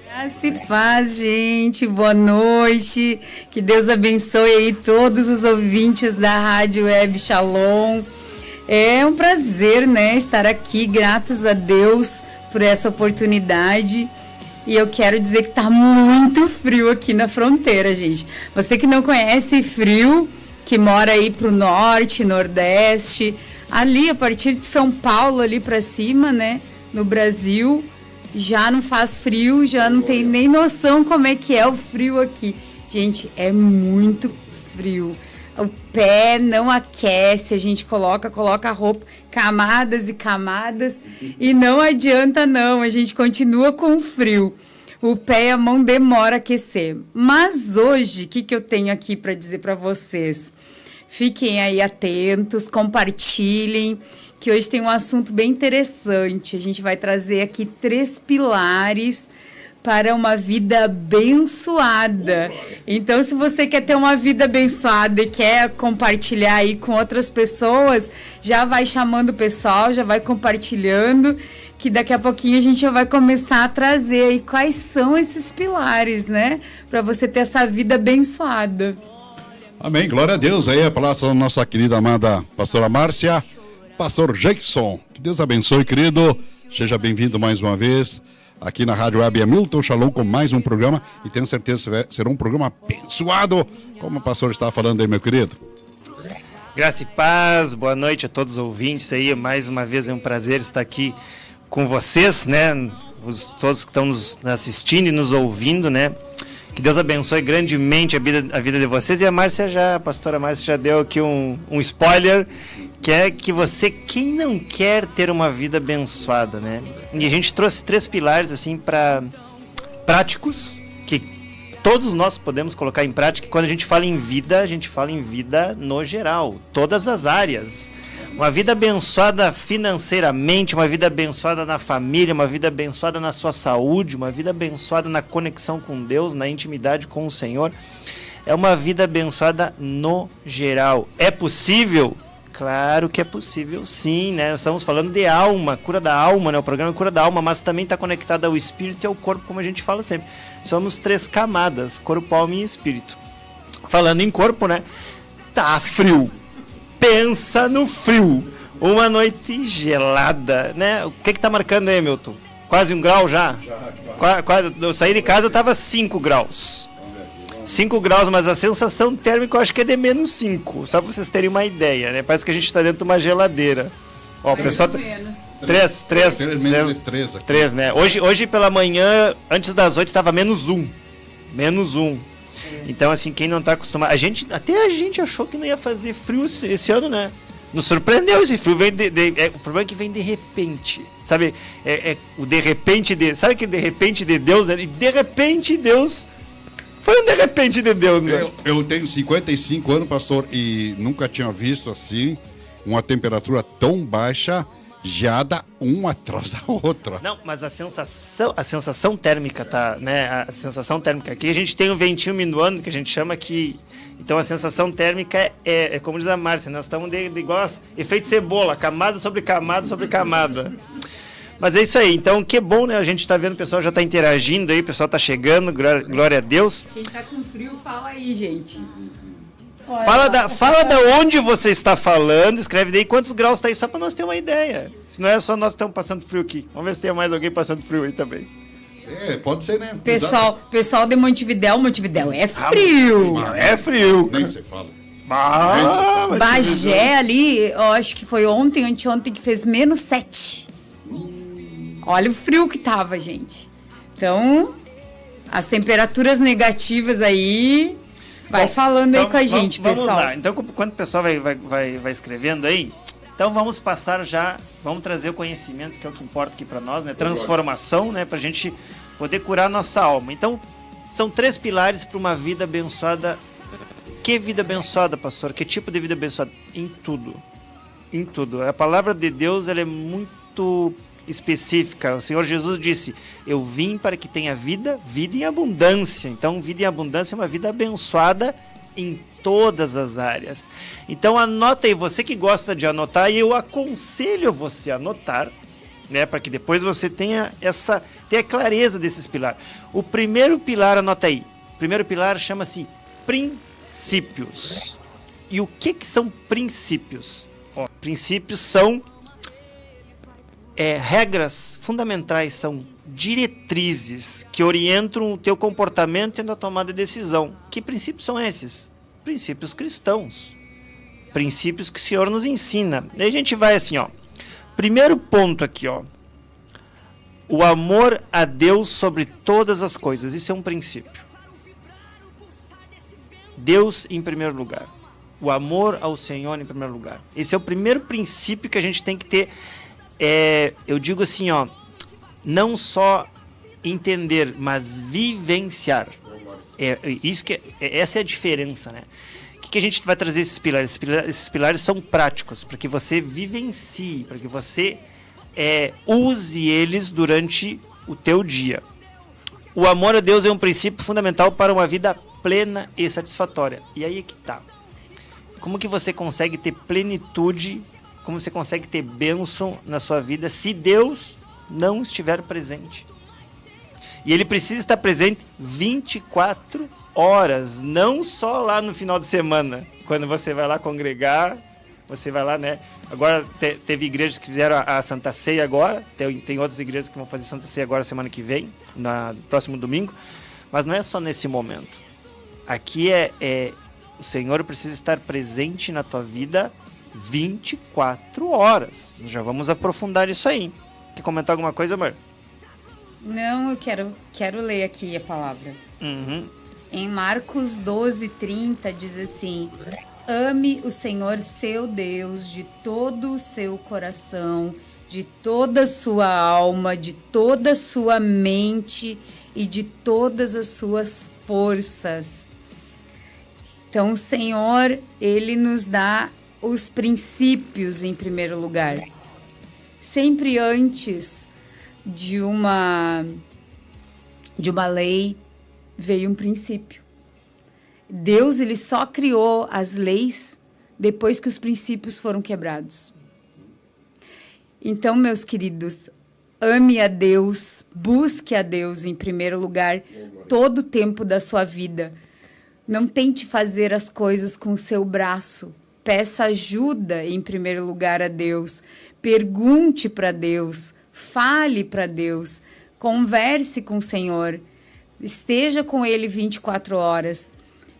Graça e paz, gente. Boa noite. Que Deus abençoe aí todos os ouvintes da Rádio Web Shalom. É um prazer, né, estar aqui. Graças a Deus por essa oportunidade. E eu quero dizer que tá muito frio aqui na fronteira, gente. Você que não conhece frio, que mora aí pro norte, nordeste, ali a partir de São Paulo, ali para cima, né, no Brasil, já não faz frio, já não tem nem noção como é que é o frio aqui. Gente, é muito frio. O pé não aquece, a gente coloca a roupa, camadas e camadas, e não adianta não, a gente continua com frio. O pé e a mão demora a aquecer. Mas hoje, o que eu tenho aqui para dizer para vocês? Fiquem aí atentos, compartilhem, que hoje tem um assunto bem interessante. A gente vai trazer aqui 3 pilares para uma vida abençoada. Então, se você quer ter uma vida abençoada e quer compartilhar aí com outras pessoas, já vai chamando o pessoal, já vai compartilhando, que daqui a pouquinho a gente já vai começar a trazer aí quais são esses pilares, né? Para você ter essa vida abençoada. Amém, glória a Deus. Aí a palavra da nossa querida amada pastora Márcia, pastor Jackson. Que Deus abençoe, querido. Seja bem-vindo mais uma vez aqui na Rádio Web Hamilton Shalom com mais um programa, e tenho certeza que será um programa abençoado, como o pastor estava falando aí, meu querido. Graça e paz, boa noite a todos os ouvintes aí, mais uma vez é um prazer estar aqui com vocês, né, todos que estão nos assistindo e nos ouvindo, né, que Deus abençoe grandemente a vida de vocês. E a pastora Márcia já deu aqui um spoiler, que é que você, quem não quer ter uma vida abençoada, né? E a gente trouxe 3 pilares, assim, práticos, que todos nós podemos colocar em prática. Quando a gente fala em vida no geral, todas as áreas. Uma vida abençoada financeiramente, uma vida abençoada na família, uma vida abençoada na sua saúde, uma vida abençoada na conexão com Deus, na intimidade com o Senhor. É uma vida abençoada no geral. É possível? Claro que é possível, sim, né? Estamos falando de alma, cura da alma, né? O programa é cura da alma, mas também está conectado ao espírito e ao corpo, como a gente fala sempre. Somos 3 camadas, corpo, alma e espírito. Falando em corpo, né? Tá frio. Pensa no frio. Uma noite gelada, né? O que tá marcando aí, Milton? Quase 1 grau já? Quase. Eu saí de casa, tava 5 graus. 5 graus, mas a sensação térmica eu acho que é de menos 5, só para vocês terem uma ideia, né? Parece que a gente está dentro de uma geladeira. Ó, o pessoal... 3, né? Hoje pela manhã, antes das 8, estava menos 1. Menos 1. Então, assim, quem não está acostumado... Até a gente achou que não ia fazer frio esse ano, né? Nos surpreendeu esse frio. O problema é que vem de repente. Sabe? O de repente de... Sabe aquele de repente de Deus, né? E de repente Deus... Foi um de repente de Deus, né? Eu tenho 55 anos, pastor, e nunca tinha visto assim uma temperatura tão baixa, geada uma atrás da outra. Não, mas a sensação térmica, tá, né? A sensação térmica aqui, a gente tem um ventinho minuano, que a gente chama que... Então a sensação térmica é como diz a Márcia, nós estamos de igual efeito cebola, camada sobre camada sobre camada. Mas é isso aí, então que bom, né? A gente tá vendo, o pessoal já tá interagindo aí, o pessoal tá chegando, glória a Deus. Quem tá com frio, fala aí, gente. Fala da onde você está falando, escreve daí quantos graus tá aí, só para nós ter uma ideia. Se não é só nós que estamos passando frio aqui. Vamos ver se tem mais alguém passando frio aí também. Pode ser, né? Pessoal de Montevidéu é frio. É frio. Nem se fala. Bagé ali, eu acho que foi anteontem que fez menos 7. Olha o frio que tava, gente. Então, as temperaturas negativas aí, vai falando aí com a gente, pessoal. Vamos lá. Então, quando o pessoal vai escrevendo aí, então vamos passar já, vamos trazer o conhecimento, que é o que importa aqui para nós, né? Transformação, né? Pra gente poder curar a nossa alma. Então, são 3 pilares para uma vida abençoada. Que vida abençoada, pastor? Que tipo de vida abençoada? Em tudo. Em tudo. A palavra de Deus, ela é muito específica. O Senhor Jesus disse: eu vim para que tenha vida em abundância. Então, vida em abundância é uma vida abençoada em todas as áreas. Então, anota aí, você que gosta de anotar, e eu aconselho você a anotar né? Para que depois você tenha clareza desses pilares. O primeiro pilar, anota aí. O primeiro pilar chama-se princípios. E o que são princípios? Ó, princípios são regras fundamentais, são diretrizes que orientam o teu comportamento e na tomada de decisão. Que princípios são esses? Princípios cristãos. Princípios que o Senhor nos ensina. Daí a gente vai assim, ó. Primeiro ponto aqui, ó. O amor a Deus sobre todas as coisas. Isso é um princípio. Deus em primeiro lugar. O amor ao Senhor em primeiro lugar. Esse é o primeiro princípio que a gente tem que ter. Eu digo assim, ó. Não só entender, mas vivenciar. Essa é a diferença, né? O que a gente vai trazer esses pilares? Esses pilares são práticos, para que você vivencie, para que você use eles durante o teu dia. O amor a Deus é um princípio fundamental para uma vida plena e satisfatória. E aí é que tá. Como que você consegue ter plenitude, como você consegue ter bênção na sua vida se Deus não estiver presente? E ele precisa estar presente 24 horas, não só lá no final de semana, quando você vai lá congregar, você vai lá, né? Agora teve igrejas que fizeram a Santa Ceia agora, tem outras igrejas que vão fazer Santa Ceia agora semana que vem, no próximo domingo, mas não é só nesse momento. Aqui o Senhor precisa estar presente na tua vida 24 horas. Já vamos aprofundar isso aí. Quer comentar alguma coisa, amor? Não, eu quero ler aqui a palavra. Uhum. Em Marcos 12:30 diz assim: ame o Senhor seu Deus de todo o seu coração, de toda a sua alma, de toda a sua mente e de todas as suas forças. Então, o Senhor, Ele nos dá os princípios em primeiro lugar. Sempre antes de uma lei veio um princípio. Deus, ele só criou as leis depois que os princípios foram quebrados. Então, meus queridos, ame a Deus, busque a Deus em primeiro lugar todo o tempo da sua vida. Não tente fazer as coisas com o seu braço. Peça ajuda em primeiro lugar a Deus. Pergunte para Deus. Fale para Deus. Converse com o Senhor. Esteja com Ele 24 horas.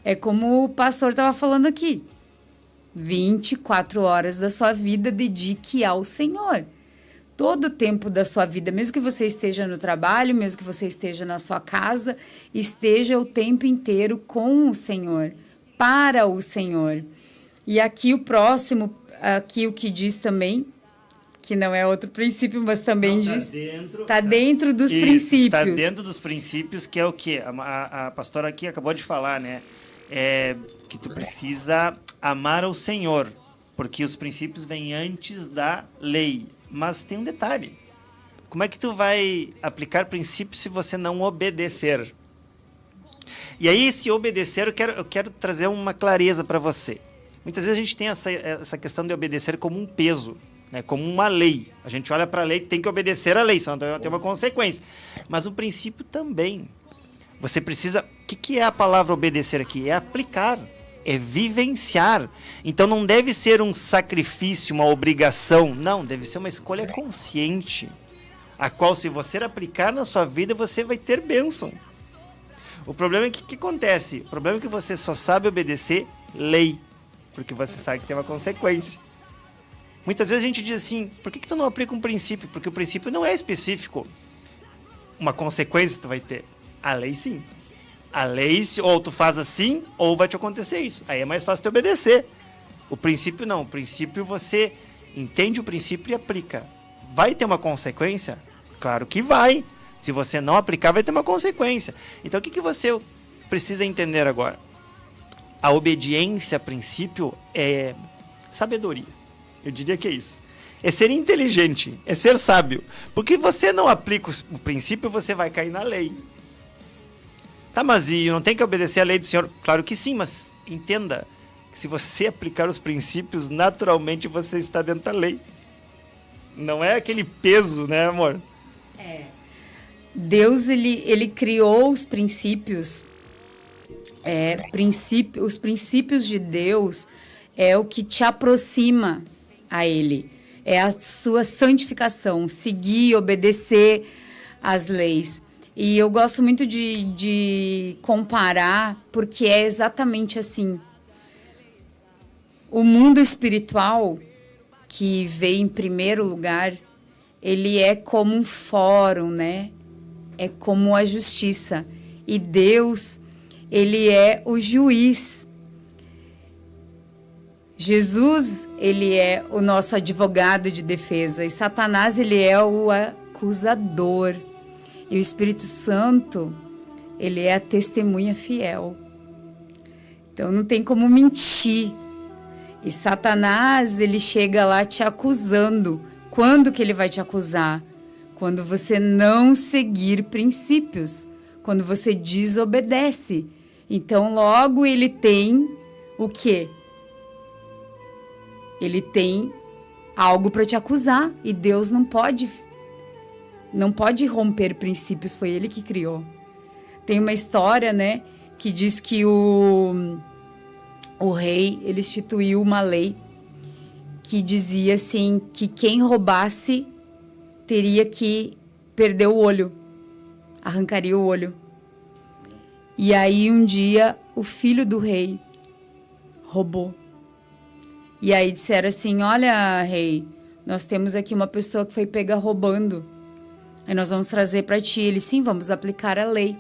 É como o pastor estava falando aqui. 24 horas da sua vida dedique ao Senhor. Todo o tempo da sua vida, mesmo que você esteja no trabalho, mesmo que você esteja na sua casa, esteja o tempo inteiro com o Senhor, para o Senhor. E aqui o próximo, aqui o que diz também, que não é outro princípio, mas também diz... Está dentro dos princípios. Está dentro dos princípios, que é o quê? A pastora aqui acabou de falar, né? Que tu precisa amar ao Senhor, porque os princípios vêm antes da lei. Mas tem um detalhe. Como é que tu vai aplicar princípios se você não obedecer? E aí, se obedecer, eu quero trazer uma clareza para você. Muitas vezes a gente tem essa questão de obedecer como um peso, né? Como uma lei. A gente olha para a lei, tem que obedecer a lei, senão tem uma consequência. Mas o princípio também. Você precisa... O que é a palavra obedecer aqui? É aplicar. É vivenciar. Então não deve ser um sacrifício, uma obrigação. Não, deve ser uma escolha consciente, a qual, se você aplicar na sua vida, você vai ter bênção. O problema é que acontece? O problema é que você só sabe obedecer lei, porque você sabe que tem uma consequência. Muitas vezes a gente diz assim: por que tu não aplica um princípio? Porque o princípio não é específico. Uma consequência tu vai ter. A lei sim. A lei, ou tu faz assim, ou vai te acontecer isso. Aí é mais fácil te obedecer. O princípio não. O princípio, você entende o princípio e aplica. Vai ter uma consequência? Claro que vai. Se você não aplicar, vai ter uma consequência. Então, o que você precisa entender agora? A obediência a princípio é sabedoria. Eu diria que é isso. É ser inteligente, é ser sábio. Porque você não aplica o princípio, você vai cair na lei. Tá, mas e não tem que obedecer a lei do Senhor? Claro que sim, mas entenda que se você aplicar os princípios, naturalmente você está dentro da lei. Não é aquele peso, né, amor? Deus, ele criou os princípios. Os princípios de Deus é o que te aproxima a Ele. É a sua santificação, seguir, obedecer às leis. E eu gosto muito de comparar, porque é exatamente assim. O mundo espiritual, que veio em primeiro lugar, ele é como um fórum, né? É como a justiça. E Deus, ele é o juiz. Jesus, ele é o nosso advogado de defesa. E Satanás, ele é o acusador. E o Espírito Santo, ele é a testemunha fiel. Então não tem como mentir. E Satanás, ele chega lá te acusando. Quando que ele vai te acusar? Quando você não seguir princípios. Quando você desobedece. Então logo ele tem o quê? Ele tem algo para te acusar. E Deus não pode romper princípios, foi ele que criou. Tem uma história, né, que diz que o rei, ele instituiu uma lei que dizia assim, que quem roubasse teria que perder o olho, arrancaria o olho. E aí um dia o filho do rei roubou. E aí disseram assim, olha, rei, nós temos aqui uma pessoa que foi pega roubando. Aí nós vamos trazer para ti. Ele, sim, vamos aplicar a lei.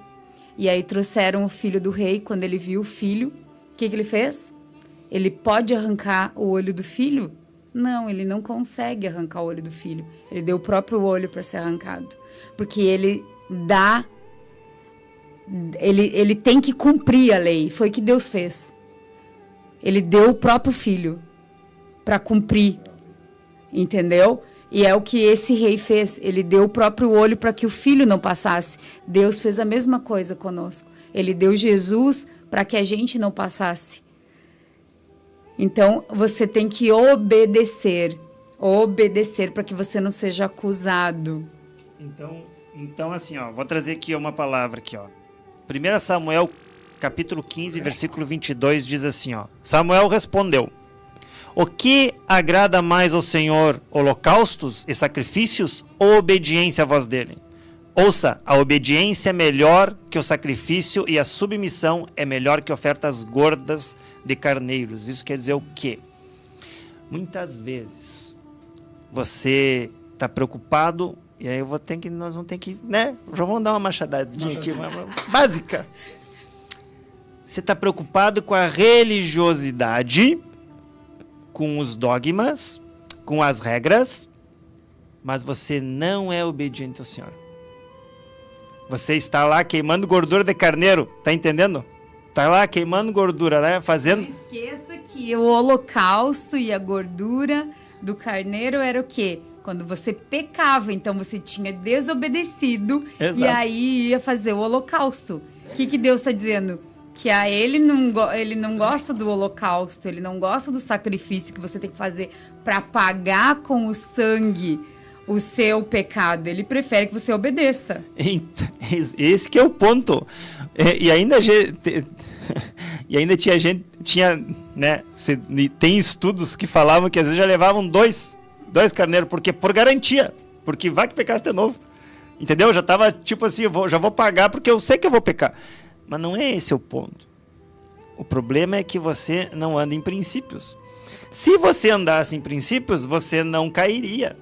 E aí trouxeram o filho do rei. Quando ele viu o filho, o que ele fez? Ele pode arrancar o olho do filho? Não, ele não consegue arrancar o olho do filho. Ele deu o próprio olho para ser arrancado. Porque ele tem que cumprir a lei. Foi o que Deus fez. Ele deu o próprio filho para cumprir. Entendeu? E é o que esse rei fez. Ele deu o próprio olho para que o filho não passasse. Deus fez a mesma coisa conosco. Ele deu Jesus para que a gente não passasse. Então, você tem que obedecer. Obedecer para que você não seja acusado. Então assim, ó, vou trazer aqui uma palavra aqui, ó. 1 Samuel, capítulo 15, versículo 22, diz assim, ó. Samuel respondeu: o que agrada mais ao Senhor, holocaustos e sacrifícios ou obediência à voz dele? Ouça, a obediência é melhor que o sacrifício e a submissão é melhor que ofertas gordas de carneiros. Isso quer dizer o quê? Muitas vezes você está preocupado, e aí nós vamos ter que, né? Já vamos dar uma machadadinha aqui, uma básica. Você está preocupado com a religiosidade, com os dogmas, com as regras, mas você não é obediente ao Senhor. Você está lá queimando gordura de carneiro, tá entendendo? Tá lá queimando gordura, né? Fazendo... Não esqueça que o holocausto e a gordura do carneiro era o quê? Quando você pecava, então você tinha desobedecido. Exato. E aí ia fazer o holocausto. O que Deus está dizendo? Que ele não gosta do holocausto, ele não gosta do sacrifício que você tem que fazer para pagar com o sangue o seu pecado. Ele prefere que você obedeça. Esse que é o ponto. E ainda tinha, né, tem estudos que falavam que às vezes já levavam dois carneiros, porque por garantia, porque vai que pecasse de novo. Entendeu? Já tava tipo assim, já vou pagar porque eu sei que eu vou pecar. Mas não é esse o ponto. O problema é que você não anda em princípios. Se você andasse em princípios, você não cairia.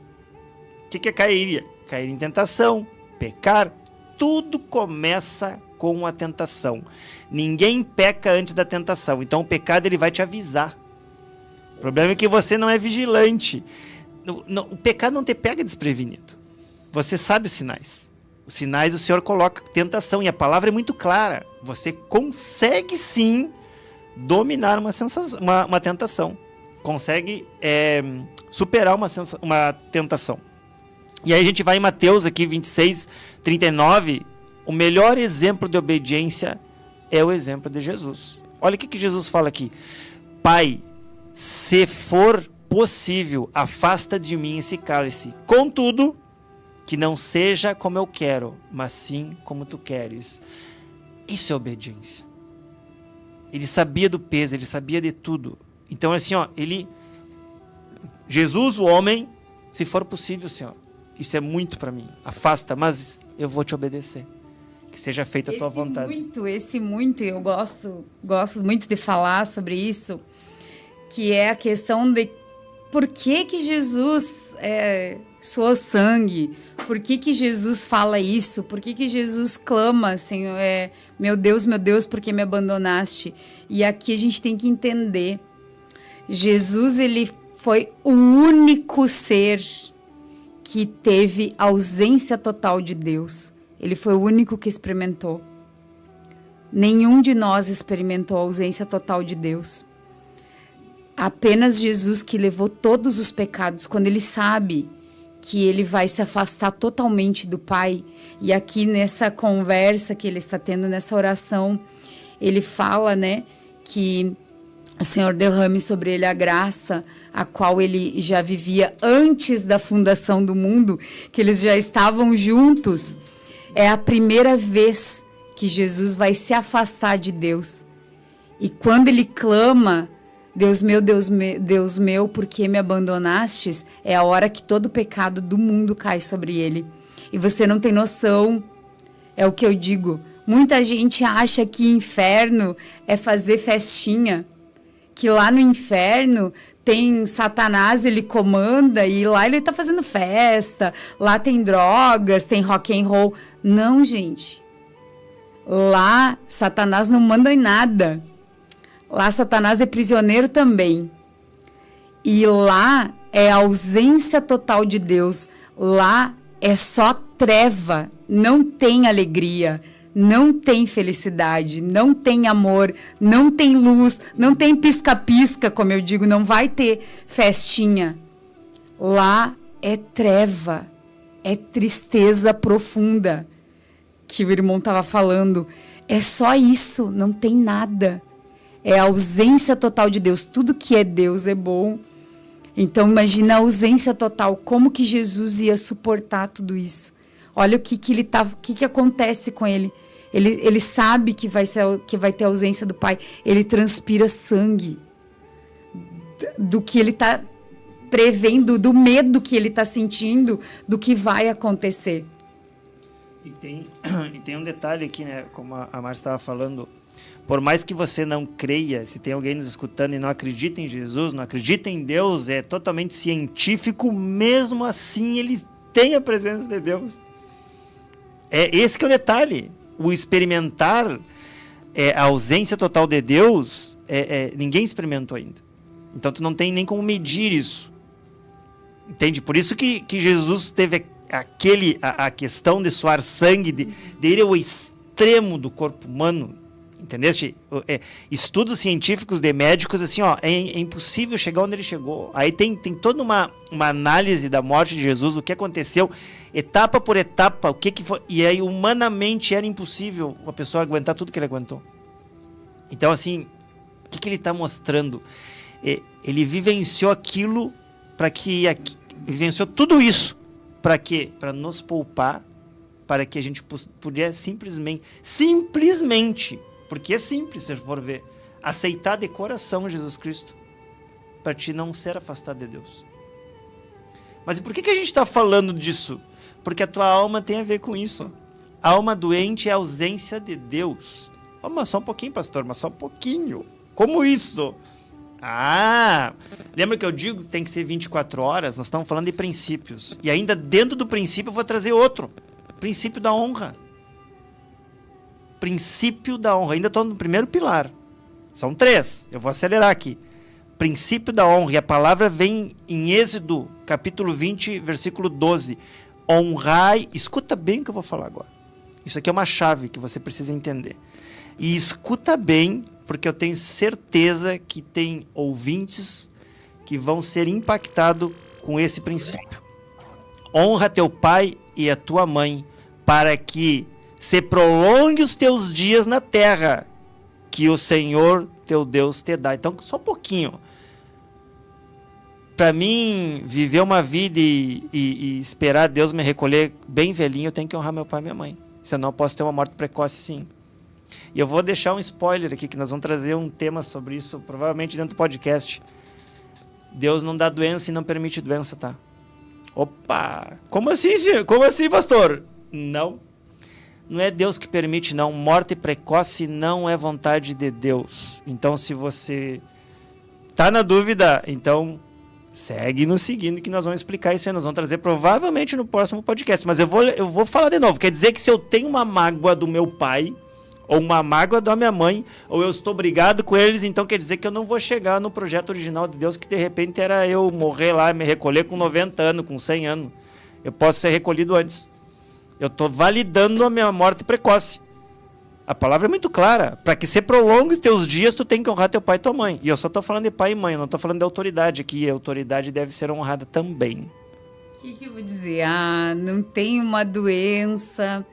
O que é cairia? Cair em tentação, pecar. Tudo começa com a tentação. Ninguém peca antes da tentação. Então o pecado ele vai te avisar. O problema é que você não é vigilante. O pecado não te pega desprevenido. Você sabe os sinais. Os sinais o Senhor coloca tentação. E a palavra é muito clara. Você consegue sim dominar uma tentação. Consegue superar uma tentação. E aí a gente vai em Mateus aqui 26, 39. O melhor exemplo de obediência é o exemplo de Jesus. Olha o que Jesus fala aqui. Pai, se for possível, afasta de mim esse cálice. Contudo, que não seja como eu quero, mas sim como tu queres. Isso é obediência. Ele sabia do peso, ele sabia de tudo. Então, assim, ó, Jesus, o homem, se for possível, Senhor, isso é muito para mim. Afasta, mas eu vou te obedecer. Que seja feita a tua vontade. Esse muito, eu gosto muito de falar sobre isso, que é a questão de por que Jesus suou sangue, por que Jesus fala isso, por que Jesus clama, Senhor, meu Deus, por que me abandonaste? E aqui a gente tem que entender, Jesus, ele foi o único ser que teve ausência total de Deus. Ele foi o único que experimentou. Nenhum de nós experimentou a ausência total de Deus. Apenas Jesus que levou todos os pecados, quando ele sabe que ele vai se afastar totalmente do Pai. E aqui nessa conversa que ele está tendo, nessa oração, ele fala, né, que o Senhor derrame sobre ele a graça a qual ele já vivia antes da fundação do mundo, que eles já estavam juntos. É a primeira vez que Jesus vai se afastar de Deus. E quando ele clama, Deus meu, por que me abandonastes? É a hora que todo o pecado do mundo cai sobre ele. E você não tem noção, é o que eu digo. Muita gente acha que inferno é fazer festinha. Que lá no inferno tem Satanás, ele comanda e lá ele tá fazendo festa, lá tem drogas, tem rock and roll. Não, gente. Lá Satanás não manda em nada. Lá Satanás é prisioneiro também. E lá é a ausência total de Deus. Lá é só treva, não tem alegria, não tem felicidade, não tem amor, não tem luz, não tem pisca-pisca, como eu digo, não vai ter festinha. Lá é treva, é tristeza profunda, que o irmão estava falando. É só isso, não tem nada. É a ausência total de Deus. Tudo que é Deus é bom. Então imagina a ausência total, como que Jesus ia suportar tudo isso. Olha o que acontece com ele. Ele sabe que vai ter ausência do Pai. Ele transpira sangue do que ele está prevendo, do medo que ele está sentindo, do que vai acontecer. E tem um detalhe aqui, né? Como a Márcia estava falando, por mais que você não creia, se tem alguém nos escutando e não acredita em Jesus, não acredita em Deus, é totalmente científico, mesmo assim ele tem a presença de Deus. É esse que é o detalhe. O experimentar a ausência total de Deus, ninguém experimentou ainda. Então tu não tem nem como medir isso. Entende? Por isso que Jesus teve a questão de suar sangue, de ir ao extremo do corpo humano. Entendeste? Estudos científicos de médicos, assim, ó, é impossível chegar onde ele chegou. Aí tem toda uma análise da morte de Jesus, o que aconteceu, etapa por etapa, o que foi. E aí, humanamente, era impossível a pessoa aguentar tudo que ele aguentou. Então, assim, o que ele está mostrando? Ele vivenciou aquilo vivenciou tudo isso. Para quê? Para nos poupar, para que a gente pudesse simplesmente, porque é simples, se for ver, aceitar de coração Jesus Cristo, para te não ser afastado de Deus. Mas e por que a gente está falando disso? Porque a tua alma tem a ver com isso. A alma doente é a ausência de Deus. Oh, mas só um pouquinho, pastor, mas só um pouquinho. Como isso? Lembra que eu digo que tem que ser 24 horas? Nós estamos falando de princípios. E ainda dentro do princípio eu vou trazer outro. Princípio da honra. Princípio da honra. Ainda estou no primeiro pilar. São 3. Eu vou acelerar aqui. Princípio da honra. E a palavra vem em Êxodo, capítulo 20, versículo 12. Honrai. Escuta bem o que eu vou falar agora. Isso aqui é uma chave que você precisa entender. E escuta bem, porque eu tenho certeza que tem ouvintes que vão ser impactados com esse princípio. Honra teu pai e a tua mãe, para que se prolongue os teus dias na terra, que o Senhor teu Deus te dá. Então, só um pouquinho. para mim, viver uma vida e esperar Deus me recolher bem velhinho, eu tenho que honrar meu pai e minha mãe. Senão eu posso ter uma morte precoce, sim. E eu vou deixar um spoiler aqui, que nós vamos trazer um tema sobre isso, provavelmente dentro do podcast. Deus não dá doença e não permite doença, tá? Opa! Como assim, senhor? Como assim, pastor? Não. Não é Deus que permite, não. Morte precoce não é vontade de Deus. Então, se você tá na dúvida, então segue nos seguindo que nós vamos explicar isso aí. Nós vamos trazer provavelmente no próximo podcast. Mas eu vou falar de novo. Quer dizer que se eu tenho uma mágoa do meu pai, ou uma mágoa da minha mãe, ou eu estou brigado com eles, então quer dizer que eu não vou chegar no projeto original de Deus, que de repente era eu morrer lá, me recolher com 90 anos, com 100 anos. Eu posso ser recolhido antes. Eu estou validando a minha morte precoce. A palavra é muito clara. Para que você prolongue os teus dias, tu tem que honrar teu pai e tua mãe. E eu só estou falando de pai e mãe, eu não estou falando de autoridade aqui. A autoridade deve ser honrada também. O que eu vou dizer? Não tem uma doença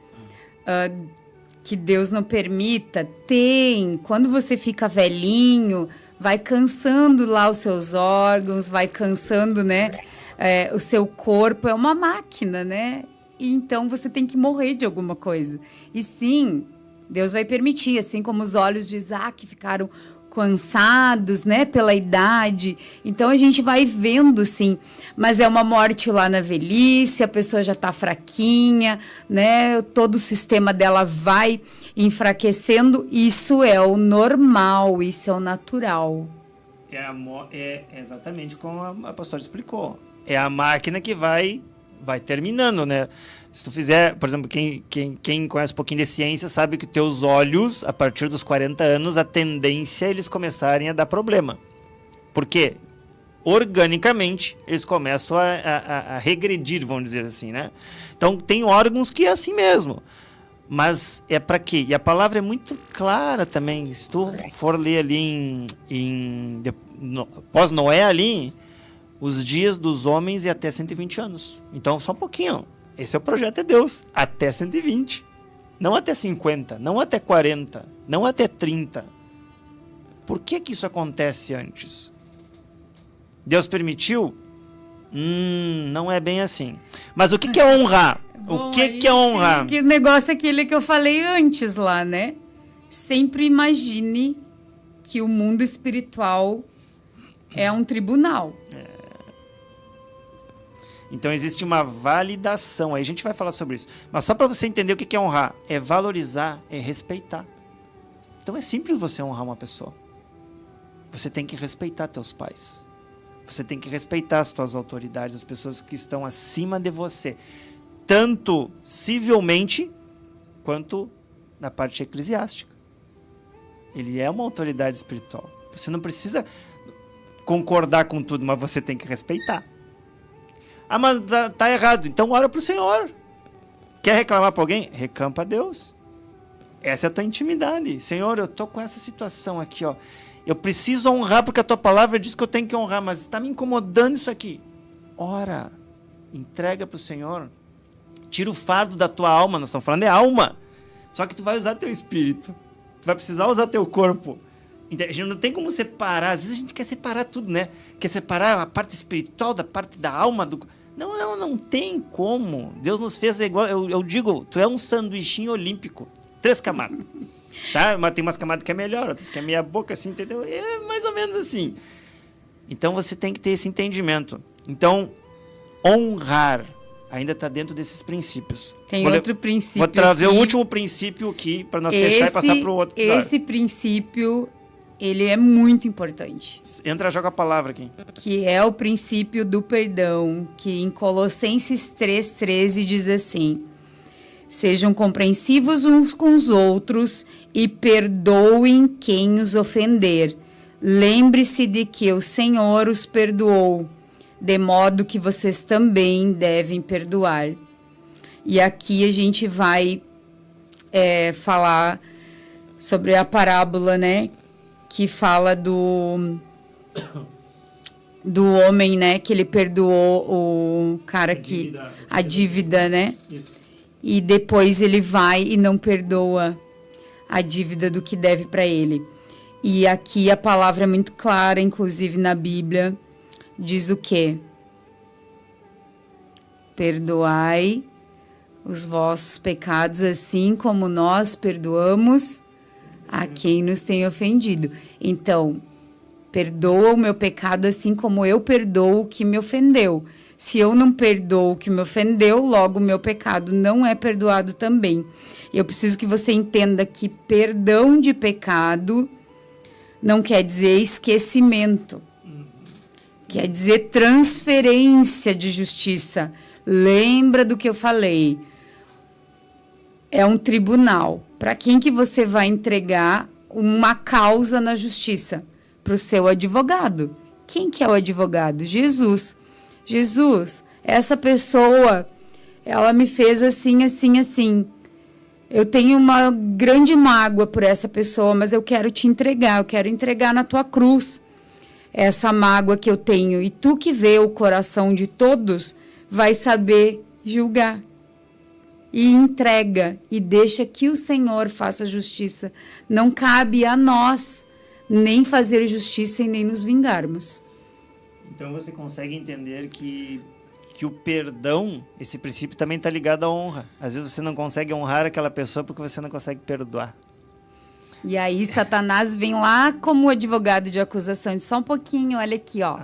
que Deus não permita. Tem. Quando você fica velhinho, vai cansando lá os seus órgãos, vai cansando, né? O seu corpo é uma máquina, né? E então você tem que morrer de alguma coisa. E sim, Deus vai permitir, assim como os olhos de Isaac ficaram cansados, né, pela idade. Então a gente vai vendo, sim, mas é uma morte lá na velhice, a pessoa já está fraquinha, né, todo o sistema dela vai enfraquecendo. Isso é o normal, isso é o natural. É exatamente como a pastora explicou. É a máquina que vai terminando, né? Se tu fizer, por exemplo, quem conhece um pouquinho de ciência sabe que teus olhos, a partir dos 40 anos, a tendência é eles começarem a dar problema. Por quê? Organicamente, eles começam a regredir, vamos dizer assim, né? Então, tem órgãos que é assim mesmo. Mas é para quê? E a palavra é muito clara também. Se tu for ler ali pós-Noé ali, os dias dos homens é até 120 anos. Então, só um pouquinho. Esse é o projeto de Deus. Até 120. Não até 50. Não até 40. Não até 30. Por que isso acontece antes? Deus permitiu? Não é bem assim. Mas o que é honrar? Bom, o que é honrar? Que negócio é aquele que eu falei antes lá, né? Sempre imagine que o mundo espiritual é um tribunal. Então existe uma validação. Aí a gente vai falar sobre isso. Mas só para você entender o que é honrar. É valorizar, é respeitar. Então é simples você honrar uma pessoa. Você tem que respeitar teus pais. Você tem que respeitar as tuas autoridades, as pessoas que estão acima de você. Tanto civilmente, quanto na parte eclesiástica. Ele é uma autoridade espiritual. Você não precisa concordar com tudo, mas você tem que respeitar. Mas tá errado. Então ora pro Senhor. Quer reclamar para alguém? Reclama para Deus. Essa é a tua intimidade. Senhor, eu tô com essa situação aqui, ó. Eu preciso honrar porque a tua palavra diz que eu tenho que honrar, mas está me incomodando isso aqui. Ora, entrega pro Senhor. Tira o fardo da tua alma. Nós estamos falando de alma. Só que tu vai usar teu espírito. Tu vai precisar usar teu corpo. A gente não tem como separar. Às vezes a gente quer separar tudo, né? Quer separar a parte espiritual da parte da alma. Não tem como. Deus nos fez igual. Eu digo, tu é um sanduichinho olímpico. 3 camadas. Tá? Mas tem umas camadas que é melhor, outras que é meia boca, assim, entendeu? É mais ou menos assim. Então você tem que ter esse entendimento. Então, honrar ainda está dentro desses princípios. Tem outro princípio. Vou trazer o último princípio aqui para nós fechar e passar para o outro. Esse princípio, ele é muito importante. Entra, joga a palavra aqui. Que é o princípio do perdão, que em Colossenses 3,13 diz assim: sejam compreensivos uns com os outros e perdoem quem os ofender. Lembre-se de que o Senhor os perdoou, de modo que vocês também devem perdoar. E aqui a gente vai falar sobre a parábola, né? Que fala do homem, né? Que ele perdoou o cara a dívida, né? Isso. E depois ele vai e não perdoa a dívida do que deve para ele. E aqui a palavra é muito clara, inclusive na Bíblia, diz o quê? Perdoai os vossos pecados, assim como nós perdoamos a quem nos tem ofendido. Então, perdoa o meu pecado assim como eu perdoo o que me ofendeu. Se eu não perdoo o que me ofendeu, logo o meu pecado não é perdoado também. Eu preciso que você entenda que perdão de pecado não quer dizer esquecimento. Quer dizer transferência de justiça. Lembra do que eu falei. É um tribunal. Para quem que você vai entregar uma causa na justiça? Para o seu advogado. Quem que é o advogado? Jesus. Jesus, essa pessoa, ela me fez assim, assim, assim. Eu tenho uma grande mágoa por essa pessoa, mas eu quero te entregar, eu quero entregar na tua cruz essa mágoa que eu tenho. E tu que vê o coração de todos, vai saber julgar. E entrega, e deixa que o Senhor faça justiça. Não cabe a nós nem fazer justiça e nem nos vingarmos. Então você consegue entender que o perdão, esse princípio também está ligado à honra. Às vezes você não consegue honrar aquela pessoa porque você não consegue perdoar. E aí Satanás vem lá como advogado de acusação. Diz, só um pouquinho, olha aqui, ó.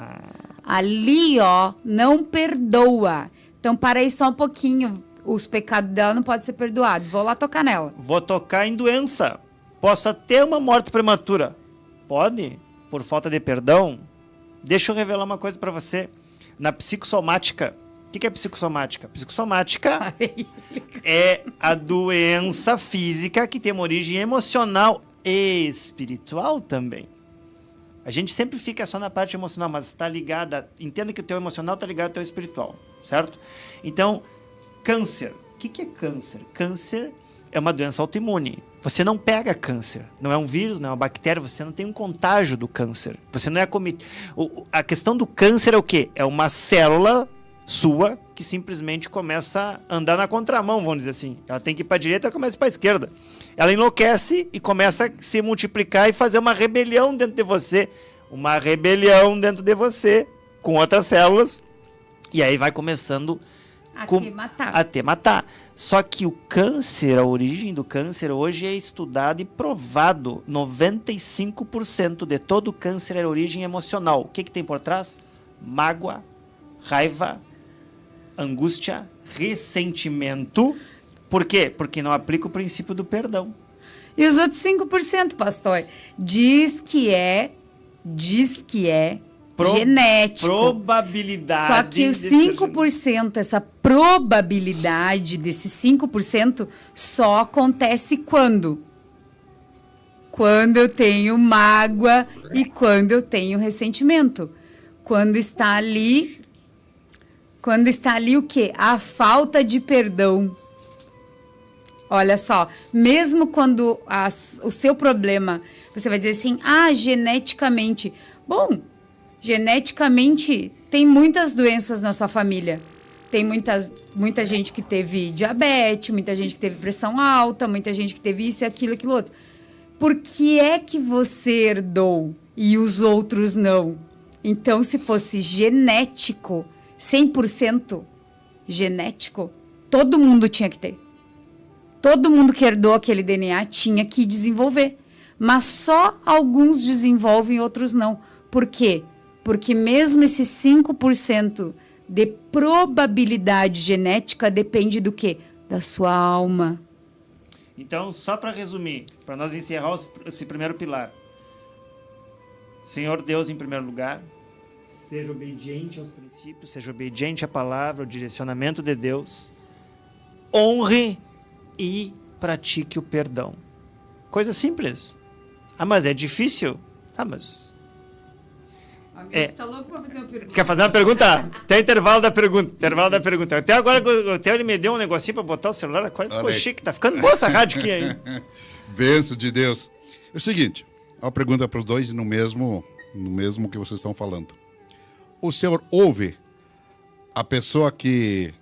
Ali, ó, não perdoa. Então para aí só um pouquinho. Os pecados dela não podem ser perdoados. Vou lá tocar nela. Vou tocar em doença. Posso ter uma morte prematura. Pode? Por falta de perdão? Deixa eu revelar uma coisa para você. Na psicossomática, o que é psicossomática? Psicossomática é a doença física que tem uma origem emocional e espiritual também. A gente sempre fica só na parte emocional, mas está ligada. Entenda que o teu emocional está ligado ao teu espiritual, certo? Então, câncer. O que é câncer? Câncer é uma doença autoimune. Você não pega câncer. Não é um vírus, não é uma bactéria. Você não tem um contágio do câncer. Você não é cometido. A questão do câncer é o quê? É uma célula sua que simplesmente começa a andar na contramão, vamos dizer assim. Ela tem que ir para a direita e começa para a esquerda. Ela enlouquece e começa a se multiplicar e fazer uma rebelião dentro de você. Uma rebelião dentro de você com outras células. E aí vai começando a te matar. Só que o câncer, a origem do câncer hoje é estudado e provado. 95% de todo câncer é origem emocional. O que tem por trás? Mágoa, raiva, angústia, ressentimento. Por quê? Porque não aplica o princípio do perdão. E os outros 5%, pastor? Diz que é genético. Probabilidade. Só que os 5%, essa probabilidade desses 5% só acontece quando? Quando eu tenho mágoa e quando eu tenho ressentimento. Quando está ali o quê? A falta de perdão. Olha só, mesmo quando o seu problema, você vai dizer assim, geneticamente. Bom, geneticamente, tem muitas doenças na sua família. Tem muita gente que teve diabetes, muita gente que teve pressão alta, muita gente que teve isso e aquilo, aquilo outro. Por que é que você herdou e os outros não? Então, se fosse genético, 100% genético, todo mundo tinha que ter. Todo mundo que herdou aquele DNA tinha que desenvolver. Mas só alguns desenvolvem, outros não. Por quê? Porque mesmo esses 5% de probabilidade genética depende do quê? Da sua alma. Então, só para resumir, para nós encerrar esse primeiro pilar. Senhor Deus, em primeiro lugar, seja obediente aos princípios, seja obediente à palavra, ao direcionamento de Deus. Honre e pratique o perdão. Coisa simples. Mas é difícil? Mas... Tá louco pra fazer uma pergunta. Quer fazer uma pergunta? Tem intervalo da pergunta. Até agora, ele me deu um negocinho pra botar o celular, agora ficou chique. Tá ficando boa essa rádio aqui aí. Bênção de Deus. É o seguinte, uma pergunta para os dois no mesmo que vocês estão falando. O senhor ouve a pessoa que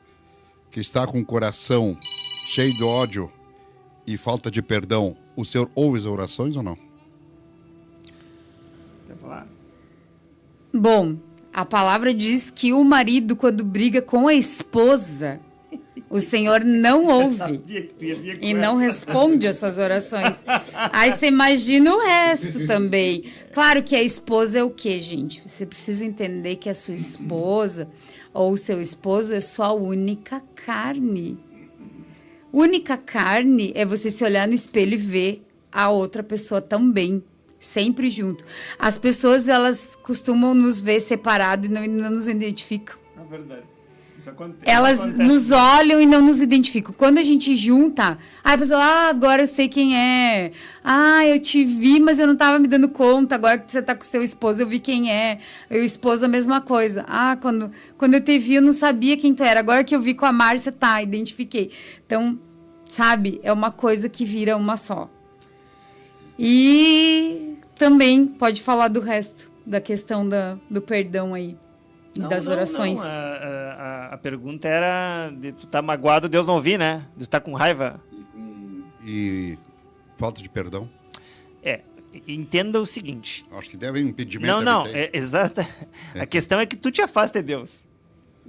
está com o coração cheio de ódio e falta de perdão, o senhor ouve as orações ou não? Quer falar? Bom, A palavra diz que o marido, quando briga com a esposa, o Senhor não ouve e não responde essas orações. Aí você imagina o resto também. Claro que a esposa é o quê, gente? Você precisa entender que a sua esposa ou o seu esposo é sua única carne. Única carne é você se olhar no espelho e ver a outra pessoa também, sempre junto. As pessoas, elas costumam nos ver separados e não nos identificam. É verdade. Isso acontece. Elas nos olham e não nos identificam. Quando a gente junta, a pessoa, agora eu sei quem é. Eu te vi, mas eu não estava me dando conta. Agora que você está com o seu esposo, eu vi quem é. Eu esposo, a mesma coisa. Quando eu te vi, eu não sabia quem tu era. Agora que eu vi com a Márcia, identifiquei. Então, sabe, é uma coisa que vira uma só. E também pode falar do resto, da questão do perdão aí. Das orações. A pergunta era de tu tá magoado, Deus não ouvir, né? De tu tá com raiva. E falta de perdão? Entenda o seguinte. Acho que deve impedimento. Exata. A questão é que tu te afasta de Deus.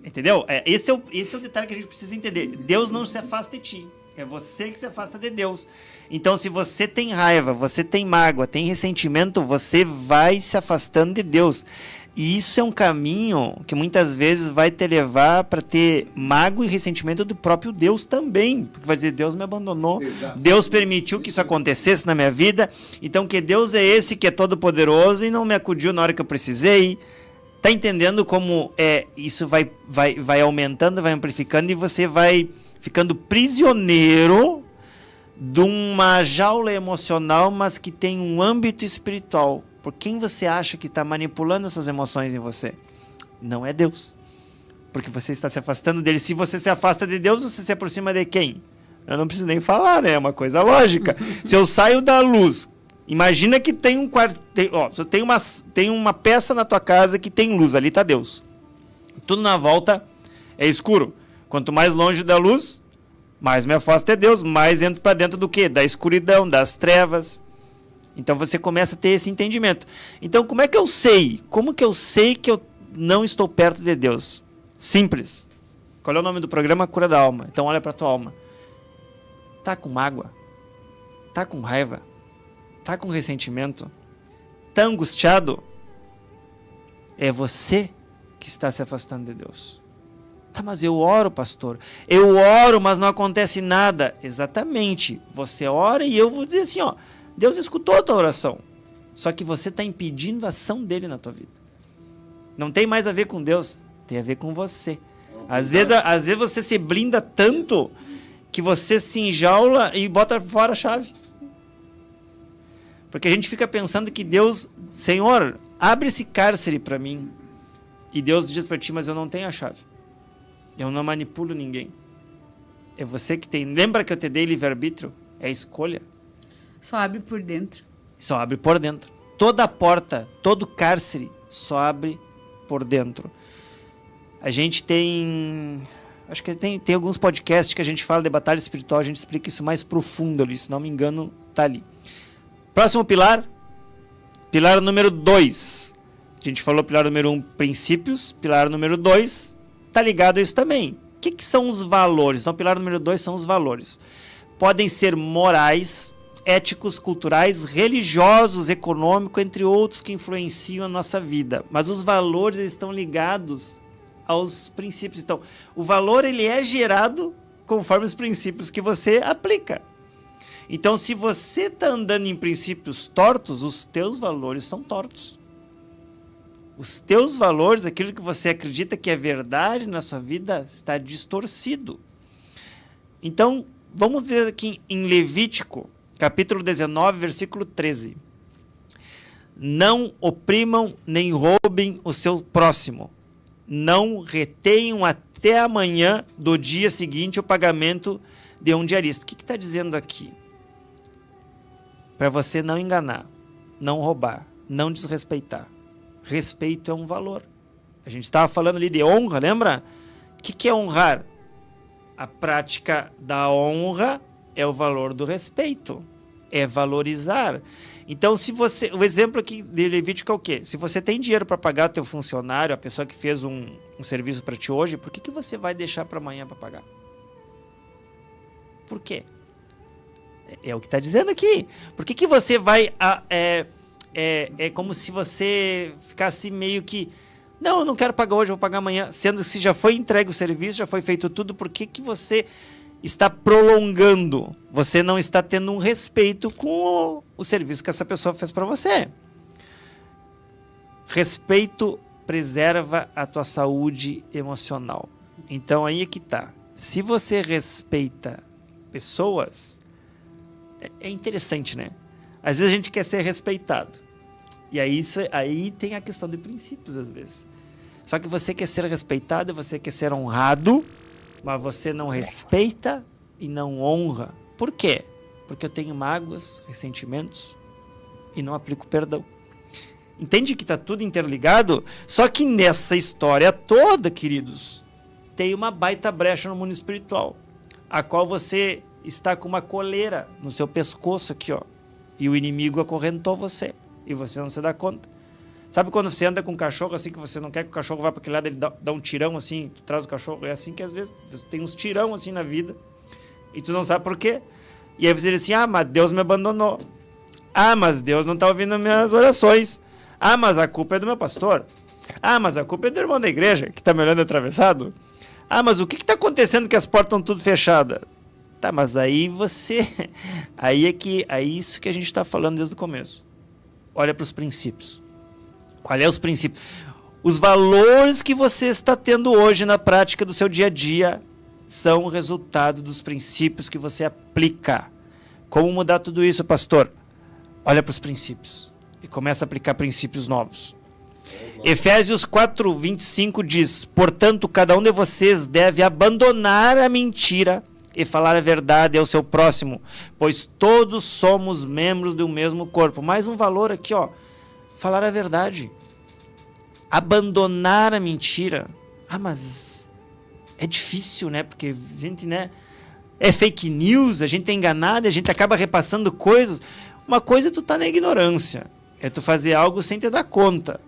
Entendeu? Esse é o detalhe que a gente precisa entender. Deus não se afasta de ti. É você que se afasta de Deus. Então, se você tem raiva, você tem mágoa, tem ressentimento, você vai se afastando de Deus. E isso é um caminho que muitas vezes vai te levar para ter mágoa e ressentimento do próprio Deus também. Porque vai dizer, Deus me abandonou. Exato. Deus permitiu que isso acontecesse na minha vida. Então, que Deus é esse que é todo poderoso e não me acudiu na hora que eu precisei. Tá entendendo como isso vai aumentando, vai amplificando e você vai ficando prisioneiro de uma jaula emocional, mas que tem um âmbito espiritual. Por quem você acha que está manipulando essas emoções em você? Não é Deus. Porque você está se afastando dele. Se você se afasta de Deus, você se aproxima de quem? Eu não preciso nem falar, né? É uma coisa lógica. Se eu saio da luz, imagina que tem um quarto... tem uma peça na tua casa que tem luz, ali está Deus. Tudo na volta é escuro. Quanto mais longe da luz, mais me afasto de Deus, mais entro para dentro do quê? Da escuridão, das trevas. Então você começa a ter esse entendimento. Então como é que eu sei? Como que eu sei que eu não estou perto de Deus? Simples. Qual é o nome do programa? Cura da Alma. Então olha para tua alma. Tá com mágoa? Tá com raiva? Tá com ressentimento? Tá angustiado? É você que está se afastando de Deus. Tá, mas eu oro, pastor. Eu oro, mas não acontece nada. Exatamente. Você ora e eu vou dizer assim, Deus escutou a tua oração. Só que você está impedindo a ação dele na tua vida. Não tem mais a ver com Deus, tem a ver com você. Às vezes você se blinda tanto que você se enjaula e bota fora a chave. Porque a gente fica pensando que Deus, Senhor, abre esse cárcere para mim. E Deus diz para ti, mas eu não tenho a chave. Eu não manipulo ninguém. É você que tem. Lembra que eu te dei livre-arbítrio? É escolha. Só abre por dentro. Só abre por dentro. Toda porta, todo cárcere só abre por dentro. A gente tem... Acho que tem alguns podcasts que a gente fala de batalha espiritual, a gente explica isso mais profundo ali, se não me engano, tá ali. Próximo pilar. Pilar número 2. A gente falou pilar número 1, princípios. Pilar número 2, tá ligado a isso também. O que são os valores? Então, pilar número 2 são os valores. Podem ser morais, éticos, culturais, religiosos, econômicos, entre outros que influenciam a nossa vida. Mas os valores eles estão ligados aos princípios. Então, o valor ele é gerado conforme os princípios que você aplica. Então, se você está andando em princípios tortos, os teus valores são tortos. Os teus valores, aquilo que você acredita que é verdade na sua vida, está distorcido. Então, vamos ver aqui em Levítico, capítulo 19, versículo 13. Não oprimam nem roubem o seu próximo. Não retenham até amanhã do dia seguinte o pagamento de um diarista. O que está dizendo aqui? Para você não enganar, não roubar, não desrespeitar. Respeito é um valor. A gente estava falando ali de honra, lembra? O que é honrar? A prática da honra é o valor do respeito. é valorizar. Então, se você, o exemplo aqui de Levítico é o quê? Se você tem dinheiro para pagar o teu funcionário, a pessoa que fez um serviço para ti hoje, por que você vai deixar para amanhã para pagar? Por quê? É o que está dizendo aqui. Por que você vai... É como se você ficasse meio que... Não, eu não quero pagar hoje, eu vou pagar amanhã. Sendo que se já foi entregue o serviço, já foi feito tudo, por que você está prolongando? Você não está tendo um respeito com o serviço que essa pessoa fez para você. Respeito preserva a tua saúde emocional. Então aí é que tá. Se você respeita pessoas, é interessante, né? Às vezes a gente quer ser respeitado. E aí tem a questão de princípios, às vezes. Só que você quer ser respeitado, você quer ser honrado, mas você não respeita e não honra. Por quê? Porque eu tenho mágoas, ressentimentos e não aplico perdão. Entende que está tudo interligado? Só que nessa história toda, queridos, tem uma baita brecha no mundo espiritual, a qual você está com uma coleira no seu pescoço aqui, ó, e o inimigo acorrentou você, e você não se dá conta. Sabe quando você anda com um cachorro assim, que você não quer que o cachorro vá para aquele lado, ele dá um tirão assim, tu traz o cachorro, é assim que às vezes tem uns tirão assim na vida, e tu não sabe por quê. E aí você diz assim, mas Deus me abandonou. Mas Deus não está ouvindo minhas orações. Mas a culpa é do meu pastor. Mas a culpa é do irmão da igreja, que está me olhando atravessado. Mas o que está acontecendo que as portas estão tudo fechadas? Tá, mas aí você... É isso que a gente está falando desde o começo. Olha para os princípios. Qual é os princípios? Os valores que você está tendo hoje na prática do seu dia a dia são o resultado dos princípios que você aplica. Como mudar tudo isso, pastor? Olha para os princípios e começa a aplicar princípios novos. Efésios 4:25 diz: portanto, cada um de vocês deve abandonar a mentira e falar a verdade ao seu próximo, pois todos somos membros do mesmo corpo. Mais um valor aqui, ó. Falar a verdade. Abandonar a mentira. Mas é difícil, né? Porque a gente, né? É fake news, a gente é enganado, a gente acaba repassando coisas. Uma coisa é tu tá na ignorância. É tu fazer algo sem te dar conta.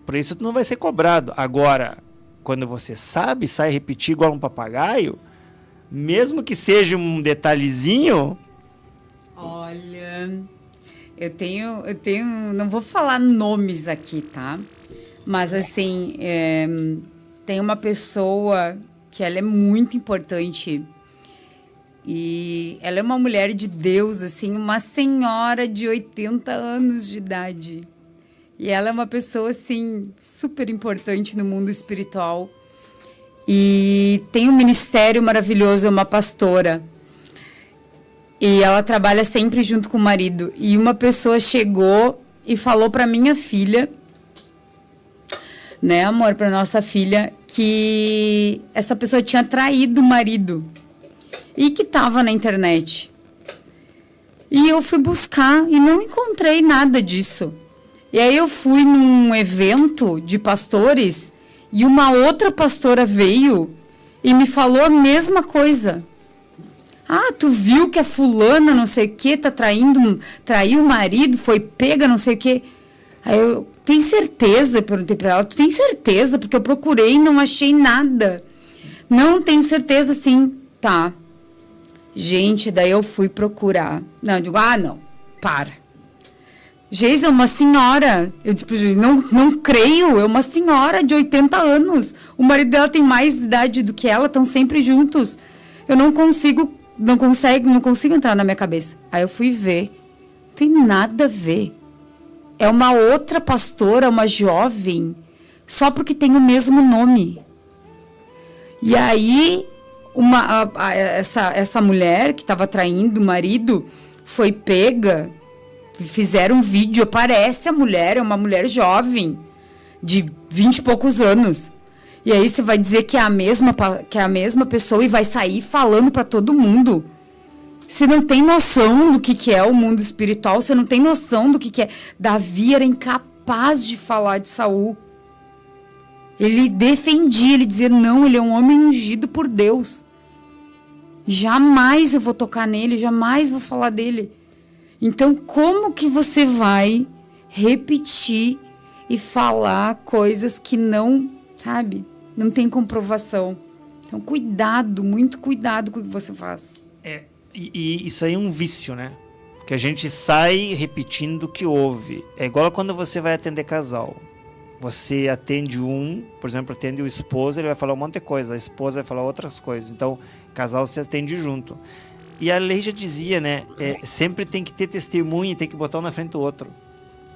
Por isso tu não vai ser cobrado. Agora, quando você sabe, sai repetir igual um papagaio, mesmo que seja um detalhezinho... Olha, eu tenho, não vou falar nomes aqui, tá? Mas assim, tem uma pessoa que ela é muito importante e ela é uma mulher de Deus, assim, uma senhora de 80 anos de idade. E ela é uma pessoa, assim, super importante no mundo espiritual. E tem um ministério maravilhoso, é uma pastora. E ela trabalha sempre junto com o marido. E uma pessoa chegou e falou para minha filha, né, amor, para nossa filha, que essa pessoa tinha traído o marido e que estava na internet. E eu fui buscar e não encontrei nada disso. E aí eu fui num evento de pastores e uma outra pastora veio e me falou a mesma coisa. Tu viu que a fulana não sei o que tá traiu o marido, foi pega não sei o que. Aí eu, tem certeza? Eu perguntei pra ela, tu tem certeza? Porque eu procurei e não achei nada. Não, tenho certeza sim. Tá. Gente, daí eu fui procurar. Não, eu digo, não, para. Geisa, é uma senhora. Eu disse pro juiz, não creio, é uma senhora de 80 anos. O marido dela tem mais idade do que ela, estão sempre juntos. Eu não consigo entrar na minha cabeça. Aí eu fui ver. Não tem nada a ver. É uma outra pastora, uma jovem, só porque tem o mesmo nome. E aí, essa mulher que estava traindo o marido foi pega, fizeram um vídeo, aparece a mulher, é uma mulher jovem, de 20 e poucos anos. E aí você vai dizer que é a mesma pessoa e vai sair falando para todo mundo. Você não tem noção do que é o mundo espiritual, você não tem noção do que é. Davi era incapaz de falar de Saul. Ele defendia, ele dizia, não, ele é um homem ungido por Deus. Jamais eu vou tocar nele, jamais vou falar dele. Então, como que você vai repetir e falar coisas que não, sabe, não tem comprovação? Então, cuidado, muito cuidado com o que você faz. E isso aí é um vício, né? Porque a gente sai repetindo o que ouve. É igual quando você vai atender casal. Você atende por exemplo, atende o esposo, ele vai falar um monte de coisa, a esposa vai falar outras coisas. Então, casal você atende junto. E a lei já dizia, né? Sempre tem que ter testemunha, tem que botar um na frente do outro.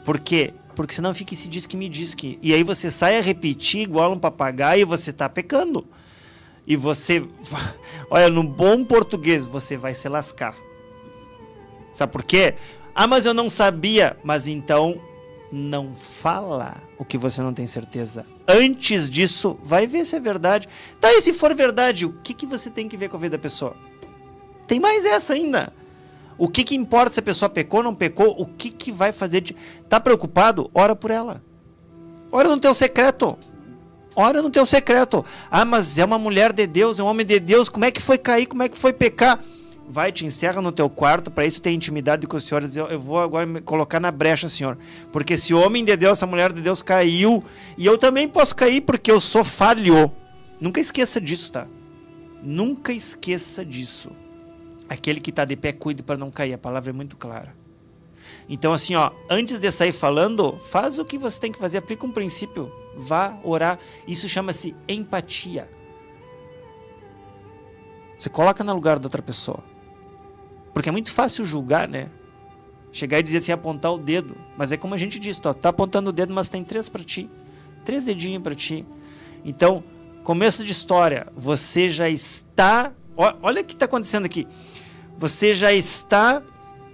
Por quê? Porque senão fica esse diz que me diz que. E aí você sai a repetir igual um papagaio e você está pecando. E você, olha, no bom português, você vai se lascar. Sabe por quê? Ah, mas eu não sabia. Mas então, não fala o que você não tem certeza. Antes disso, vai ver se é verdade. Tá, e se for verdade, o que você tem que ver com a vida da pessoa? Tem mais essa ainda. O que importa se a pessoa pecou ou não pecou? O que vai fazer? Tá preocupado? Ora por ela. Ora no teu secreto. Ora no teu secreto. Ah, mas é uma mulher de Deus, é um homem de Deus. Como é que foi cair? Como é que foi pecar? Vai, te encerra no teu quarto, para isso ter intimidade com o Senhor. Eu vou agora me colocar na brecha, Senhor. Porque esse homem de Deus, essa mulher de Deus caiu, e eu também posso cair porque eu sou falho. Nunca esqueça disso, tá? Nunca esqueça disso. Aquele que está de pé, cuide para não cair. A palavra é muito clara. Então, assim, ó, antes de sair falando, faz o que você tem que fazer, aplica um princípio. Vá orar. Isso chama-se empatia. Você coloca no lugar da outra pessoa. Porque é muito fácil julgar, né? Chegar e dizer assim, apontar o dedo. Mas é como a gente disse, ó, tá apontando o dedo, mas tem 3 para ti. 3 dedinhos para ti. Então, começo de história. Você já está... Olha o que está acontecendo aqui. Você já está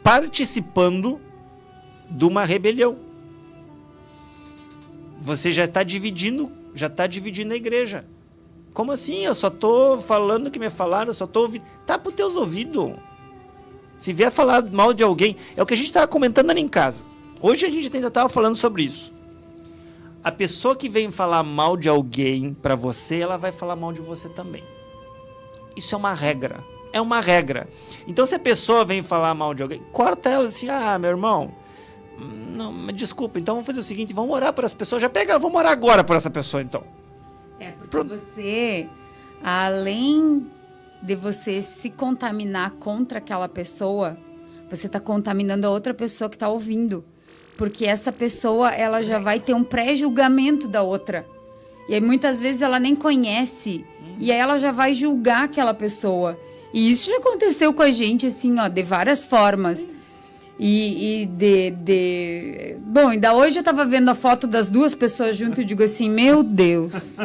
participando de uma rebelião. Você já está dividindo a igreja. Como assim? Eu só estou falando o que me falaram, eu só estou ouvindo. Tá para os teus ouvidos. Se vier falar mal de alguém, é o que a gente estava comentando ali em casa. Hoje a gente ainda estava falando sobre isso. A pessoa que vem falar mal de alguém para você, ela vai falar mal de você também. Isso é uma regra. É uma regra. Então, se a pessoa vem falar mal de alguém, corta ela assim, meu irmão, não, me desculpa, então vamos fazer o seguinte, vamos orar por essa pessoa, vamos orar agora por essa pessoa, então. Porque você, além de você se contaminar contra aquela pessoa, você está contaminando a outra pessoa que está ouvindo. Porque essa pessoa, ela já vai ter um pré-julgamento da outra. E aí, muitas vezes, ela nem conhece. E aí, ela já vai julgar aquela pessoa. E isso já aconteceu com a gente, assim, ó, de várias formas. Bom, ainda hoje eu tava vendo a foto das 2 pessoas junto e digo assim, meu Deus.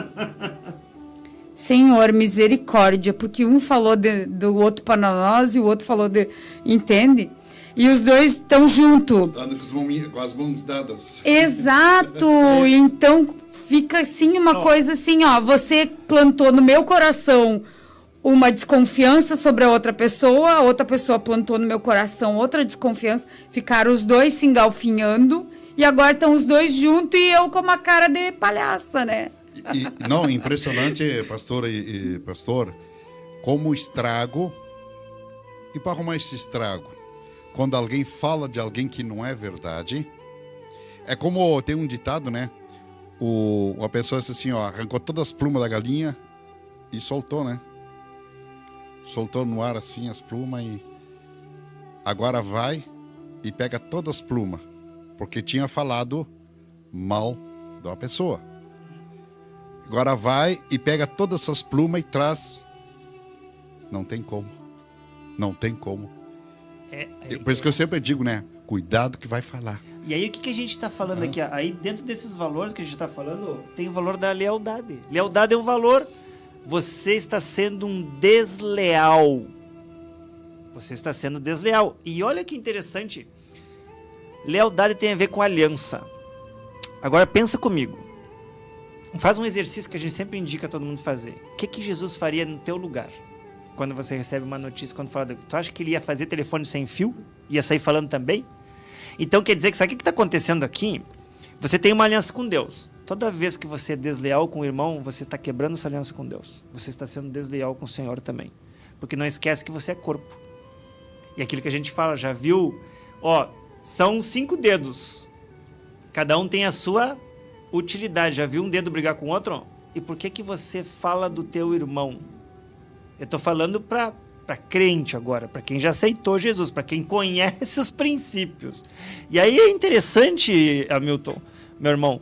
Senhor, misericórdia. Porque um falou do outro para nós e o outro falou entende? E os 2 estão juntos. Dando com as mãos dadas. Exato. Então, fica assim uma coisa assim, ó. Você plantou no meu coração uma desconfiança sobre a outra pessoa plantou no meu coração outra desconfiança, ficaram os 2 se engalfinhando e agora estão os 2 juntos e eu com uma cara de palhaça, né? Não, impressionante, pastor e pastor, como estrago, e para arrumar esse estrago, quando alguém fala de alguém que não é verdade, é como tem um ditado, né? Uma pessoa disse assim, ó, arrancou todas as plumas da galinha e soltou, né? Soltou no ar assim as plumas e agora vai e pega todas as plumas, porque tinha falado mal de uma pessoa. Agora vai e pega todas essas plumas e traz. Não tem como. Não tem como. Por isso que eu sempre digo, né? Cuidado que vai falar. E aí o que a gente está falando aqui? Aí dentro desses valores que a gente está falando, tem o valor da lealdade. Lealdade é um valor. Você está sendo um desleal. Você está sendo desleal. E olha que interessante. Lealdade tem a ver com aliança. Agora pensa comigo. Faz um exercício que a gente sempre indica a todo mundo fazer. O que Jesus faria no teu lugar? Quando você recebe uma notícia, quando fala... Tu acha que ele ia fazer telefone sem fio? Ia sair falando também? Então quer dizer que sabe o que está acontecendo aqui? Você tem uma aliança com Deus. Toda vez que você é desleal com o irmão, você está quebrando essa aliança com Deus. Você está sendo desleal com o Senhor também. Porque não esquece que você é corpo. E aquilo que a gente fala, já viu Ó, são 5 dedos. Cada um tem a sua utilidade. Já viu um dedo brigar com o outro? E por que você fala do teu irmão? Eu tô falando para crente agora, para quem já aceitou Jesus, para quem conhece os princípios. E aí é interessante, Hamilton, meu irmão,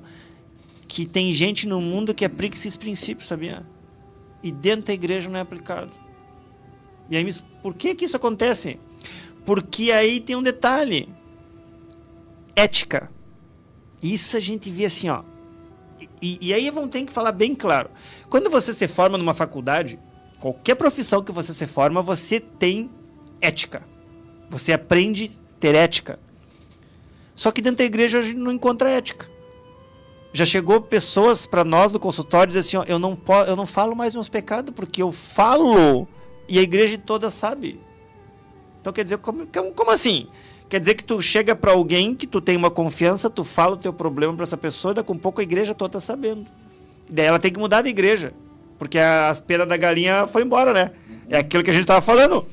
que tem gente no mundo que aplica esses princípios, sabia? E dentro da igreja não é aplicado. E aí, por que isso acontece? Porque aí tem um detalhe. Ética. Isso a gente vê assim, ó. E aí vão ter que falar bem claro. Quando você se forma numa faculdade, qualquer profissão que você se forma, você tem ética. Você aprende a ter ética. Só que dentro da igreja a gente não encontra ética. Já chegou pessoas para nós no consultório e dizem assim, ó, eu não falo mais meus pecados porque eu falo e a igreja toda sabe. Então quer dizer, como assim? Quer dizer que tu chega para alguém que tu tem uma confiança, tu fala o teu problema para essa pessoa e daqui a pouco a igreja toda tá sabendo. E daí ela tem que mudar de igreja, porque as penas da galinha foram embora, né? É aquilo que a gente tava falando,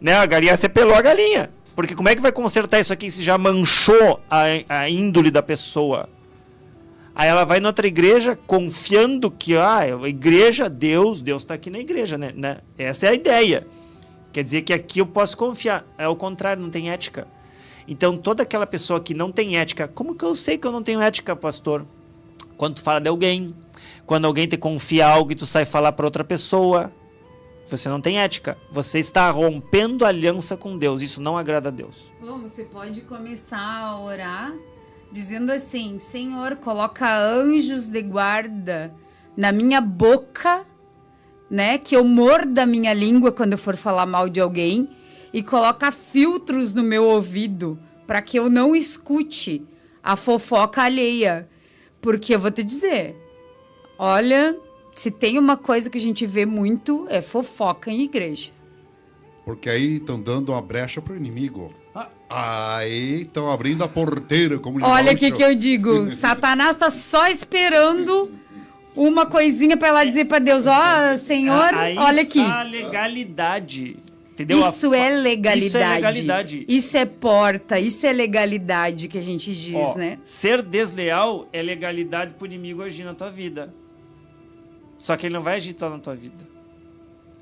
né? A galinha, você pelou a galinha. Porque como é que vai consertar isso aqui se já manchou a índole da pessoa? Aí ela vai em outra igreja confiando que a igreja, Deus tá aqui na igreja, né? Essa é a ideia. Quer dizer que aqui eu posso confiar. É o contrário, não tem ética. Então, toda aquela pessoa que não tem ética, como que eu sei que eu não tenho ética, pastor? Quando tu fala de alguém, quando alguém te confia algo e tu sai falar para outra pessoa, você não tem ética. Você está rompendo a aliança com Deus. Isso não agrada a Deus. Bom, você pode começar a orar dizendo assim, Senhor, coloca anjos de guarda na minha boca, né? Que eu morda a minha língua quando eu for falar mal de alguém. E coloca filtros no meu ouvido para que eu não escute a fofoca alheia. Porque eu vou te dizer, olha, se tem uma coisa que a gente vê muito, é fofoca em igreja. Porque aí estão dando uma brecha pro inimigo. Aí estão abrindo a porteira, como diz Olha o que eu digo, Satanás está só esperando uma coisinha para ela dizer para Deus, ó, Senhor, aí olha aqui. A legalidade. Entendeu? Isso é legalidade. Isso é legalidade. Isso é porta, isso é legalidade que a gente diz, né? Ser desleal é legalidade pro inimigo agir na tua vida. Só que ele não vai agir só na tua vida.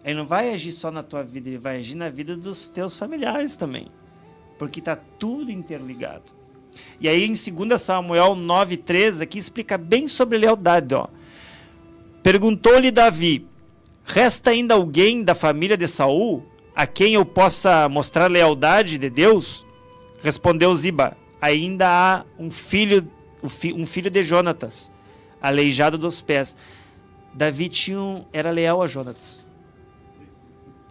Ele não vai agir só na tua vida, ele vai agir na vida dos teus familiares também. Porque tá tudo interligado. E aí em 2 Samuel 9:13 aqui explica bem sobre lealdade, ó. Perguntou-lhe Davi: resta ainda alguém da família de Saul a quem eu possa mostrar lealdade de Deus? Respondeu Ziba: ainda há um filho de Jonatas, aleijado dos pés. Davi era leal a Jonatas.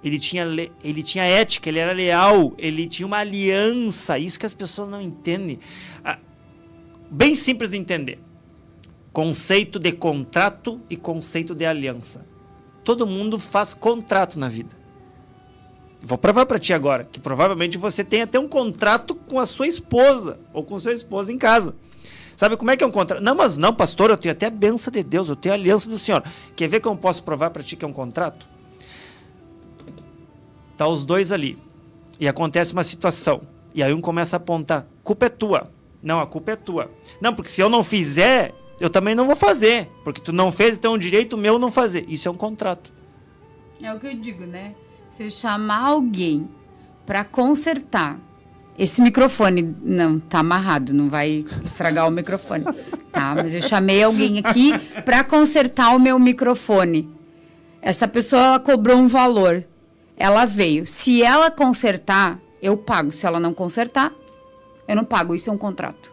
Ele tinha ética, ele era leal, ele tinha uma aliança. Isso que as pessoas não entendem. Bem simples de entender. Conceito de contrato e conceito de aliança. Todo mundo faz contrato na vida. Vou provar para ti agora, que provavelmente você tem até um contrato com a sua esposa, ou com sua esposa em casa. Sabe como é que é um contrato? Não, mas não, pastor, eu tenho até a bênção de Deus, eu tenho a aliança do Senhor. Quer ver que eu posso provar para ti que é um contrato? Tá os dois ali, e acontece uma situação, e aí um começa a apontar, culpa é tua. Não, a culpa é tua. Não, porque se eu não fizer, eu também não vou fazer, porque tu não fez, então é um direito meu não fazer. Isso é um contrato. É o que eu digo, né? Se eu chamar alguém para consertar esse microfone, não, tá amarrado, não vai estragar o microfone, tá? Mas eu chamei alguém aqui para consertar o meu microfone. Essa pessoa ela cobrou um valor, ela veio. Se ela consertar, eu pago. Se ela não consertar, eu não pago. Isso é um contrato.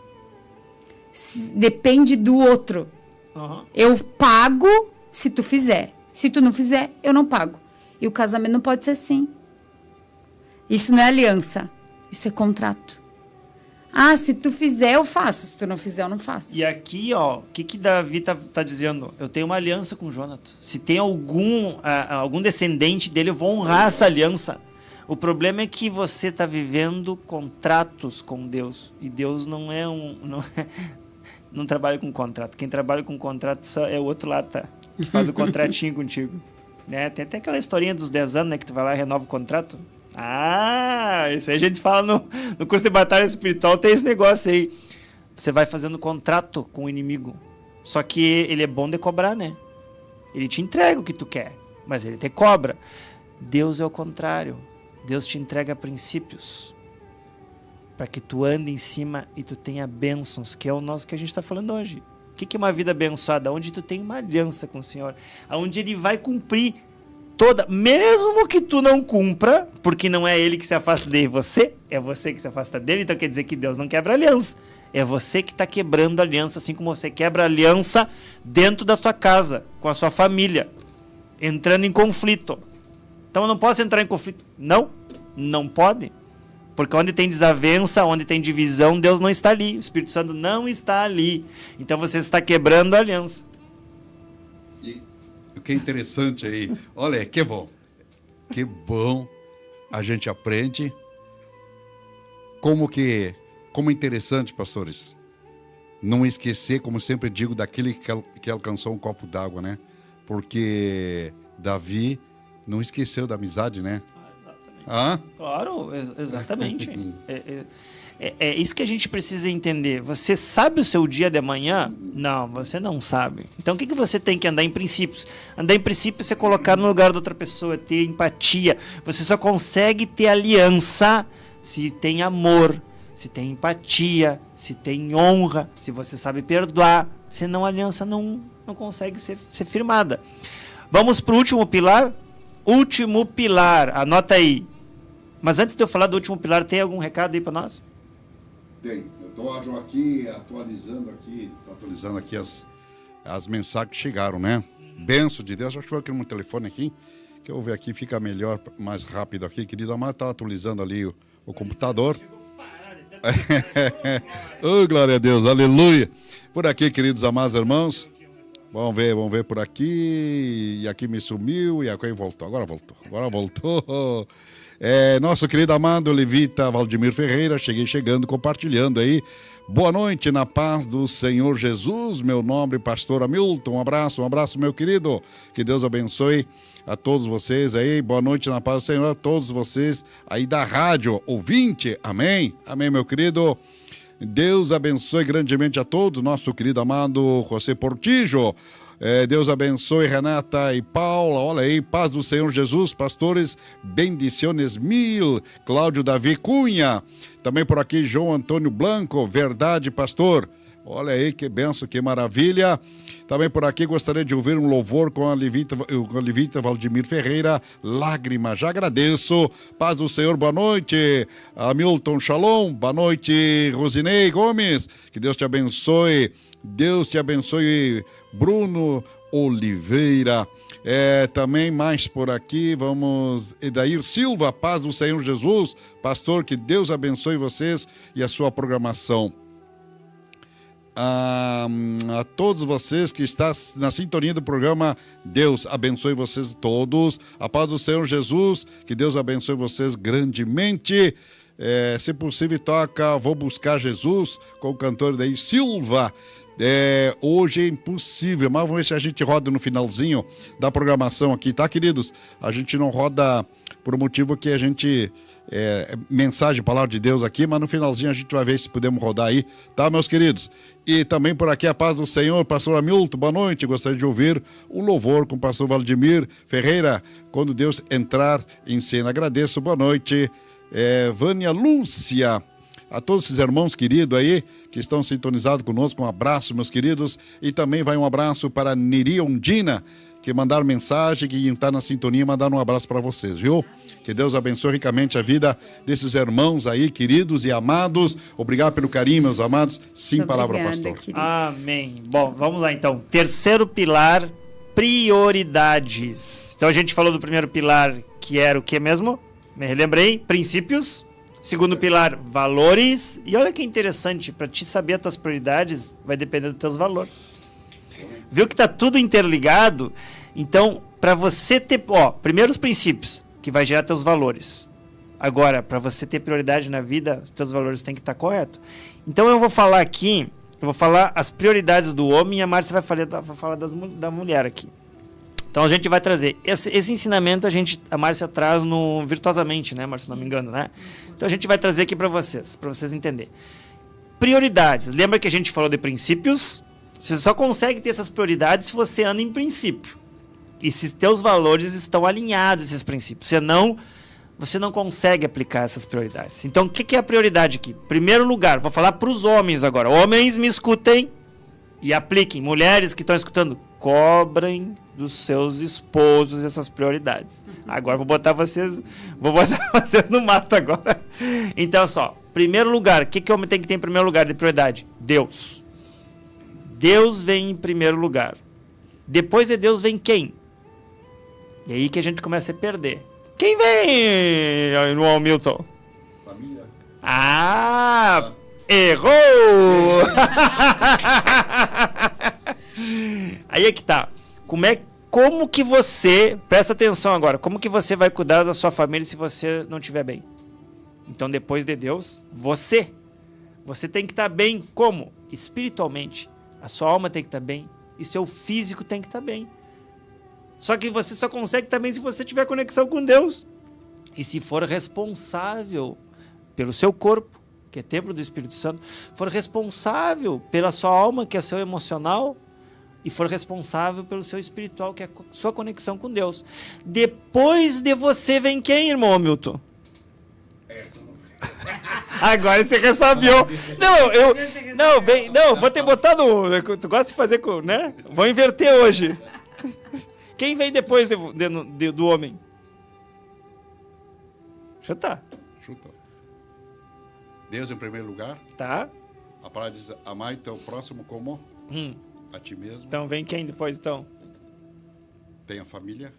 Depende do outro. Uhum. Eu pago se tu fizer. Se tu não fizer, eu não pago. E o casamento não pode ser assim. Isso não é aliança. Isso é contrato. Ah, se tu fizer, eu faço. Se tu não fizer, eu não faço. E aqui, ó, o que Davi tá dizendo? Eu tenho uma aliança com Jonatas. Se tem algum descendente dele, eu vou honrar essa aliança. O problema é que você está vivendo contratos com Deus. E Deus não trabalha com contrato. Quem trabalha com contrato só é o outro lá, tá? Que faz o contratinho contigo. Né? Tem até aquela historinha dos 10 anos, né? Que tu vai lá e renova o contrato. Isso aí a gente fala no curso de batalha espiritual, tem esse negócio aí. Você vai fazendo contrato com o inimigo. Só que ele é bom de cobrar, né? Ele te entrega o que tu quer, mas ele te cobra. Deus é o contrário. Deus te entrega princípios para que tu ande em cima e tu tenha bênçãos, que é o nosso que a gente está falando hoje. O que é uma vida abençoada? Onde tu tem uma aliança com o Senhor, onde Ele vai cumprir mesmo que tu não cumpra, porque não é Ele que se afasta de você, é você que se afasta dele, então quer dizer que Deus não quebra aliança. É você que está quebrando a aliança, assim como você quebra a aliança dentro da sua casa, com a sua família, entrando em conflito. Então eu não posso entrar em conflito. Não pode. Porque onde tem desavença, onde tem divisão, Deus não está ali. O Espírito Santo não está ali. Então você está quebrando a aliança. E o que é interessante aí, olha, que bom a gente aprende como interessante, pastores, não esquecer, como sempre digo, daquele que alcançou um copo d'água, né? Porque Davi não esqueceu da amizade, né? Exatamente. Claro, exatamente. É isso que a gente precisa entender. Você sabe o seu dia de amanhã? Não, você não sabe. Então o que você tem que andar em princípios? Andar em princípios é colocar no lugar da outra pessoa, ter empatia. Você só consegue ter aliança se tem amor, se tem empatia, se tem honra, se você sabe perdoar. Senão a aliança não consegue ser firmada. Vamos para o último pilar? Último pilar, anota aí. Mas antes de eu falar do último pilar, tem algum recado aí para nós? Tem. Eu estou aqui atualizando aqui as mensagens que chegaram, né? Benção de Deus. Acho que foi aqui no telefone aqui, que eu vou ver aqui, fica melhor, mais rápido aqui, querido amado. Está atualizando ali o computador. Oh, glória a Deus, aleluia. Por aqui, queridos amados irmãos. Vamos ver por aqui. E aqui me sumiu e aqui voltou. Agora voltou. Nosso querido amado Levita Valdemir Ferreira, chegando, compartilhando aí. Boa noite, na paz do Senhor Jesus, meu nome, pastor Hamilton. Um abraço, meu querido. Que Deus abençoe a todos vocês aí. Boa noite, na paz do Senhor, a todos vocês aí da rádio ouvinte. Amém, meu querido. Deus abençoe grandemente a todos, nosso querido amado José Portillo. Deus abençoe Renata e Paula, olha aí, paz do Senhor Jesus, pastores, bendiciones mil. Cláudio Davi Cunha, também por aqui João Antônio Blanco, verdade, pastor. Olha aí, que benção, que maravilha. Também por aqui gostaria de ouvir um louvor com a Levita Valdemir Ferreira, Lágrima. Já agradeço. Paz do Senhor, boa noite. Hamilton Shalom, boa noite. Rosinei Gomes, que Deus te abençoe. Deus te abençoe, Bruno Oliveira. Também mais por aqui, vamos, Edair Silva, paz do Senhor Jesus. Pastor, que Deus abençoe vocês e a sua programação. A todos vocês que estão na sintonia do programa, Deus abençoe vocês todos. A paz do Senhor Jesus, que Deus abençoe vocês grandemente. Se possível, toca Vou Buscar Jesus com o cantor Edair Silva. Hoje é impossível, mas vamos ver se a gente roda no finalzinho da programação aqui, tá, queridos? A gente não roda por um motivo que a gente... mensagem, palavra de Deus aqui, mas no finalzinho a gente vai ver se podemos rodar aí, tá, meus queridos? E também por aqui a paz do Senhor, pastor Hamilton, boa noite, gostaria de ouvir um louvor com o pastor Valdemir Ferreira, quando Deus entrar em cena. Agradeço, boa noite. Vânia Lúcia, a todos esses irmãos queridos aí, que estão sintonizados conosco, um abraço, meus queridos, e também vai um abraço para Neri Ondina, que mandaram mensagem, que está na sintonia, mandaram um abraço para vocês, viu? Que Deus abençoe ricamente a vida desses irmãos aí, queridos e amados. Obrigado pelo carinho, meus amados. Sim, muito palavra, obrigada, pastor. Queridos. Amém. Bom, vamos lá então. Terceiro pilar, prioridades. Então a gente falou do primeiro pilar, que era o que mesmo? Me relembrei, princípios. Segundo pilar, valores. E olha que interessante, para te saber as tuas prioridades, vai depender dos teus valores. Viu que tá tudo interligado? Então, para você ter... primeiro os princípios, que vai gerar teus valores. Agora, para você ter prioridade na vida, os teus valores têm que estar corretos. Então, eu vou falar aqui, as prioridades do homem e a Márcia vai falar da mulher aqui. Então a gente vai trazer esse ensinamento, a Márcia traz no Virtuosamente, né, Márcia, se não me engano, né? Então a gente vai trazer aqui para vocês entenderem. Prioridades. Lembra que a gente falou de princípios? Você só consegue ter essas prioridades se você anda em princípio. E se teus valores estão alinhados a esses princípios. Senão, você não consegue aplicar essas prioridades. Então, o que é a prioridade aqui? Primeiro lugar, vou falar para os homens agora. Homens, me escutem e apliquem. Mulheres que estão escutando, cobrem dos seus esposos essas prioridades. Agora vou botar vocês no mato agora. Então, só, primeiro lugar, o que o homem tem que ter em primeiro lugar de prioridade? Deus. Deus vem em primeiro lugar. Depois de Deus vem quem? E aí que a gente começa a perder. Quem vem, no Milton? Família. Ah! Errou! Aí é que tá. Como que você, presta atenção agora, como que você vai cuidar da sua família se você não estiver bem? Então, depois de Deus, você tem que estar bem como? Espiritualmente. A sua alma tem que estar bem e seu físico tem que estar bem. Só que você só consegue estar bem se você tiver conexão com Deus. E se for responsável pelo seu corpo, que é templo do Espírito Santo, for responsável pela sua alma, que é seu emocional, e for responsável pelo seu espiritual, que é a sua conexão com Deus. Depois de você vem quem, irmão Hamilton? Agora você ressabiou. Não, vou ter botado. Tu gosta de fazer com, né? Vou inverter hoje. Quem vem depois do homem? Chuta. Deus em primeiro lugar. Tá. A palavra diz: amai teu próximo como a ti mesmo. Então vem quem depois, então? Tem a família.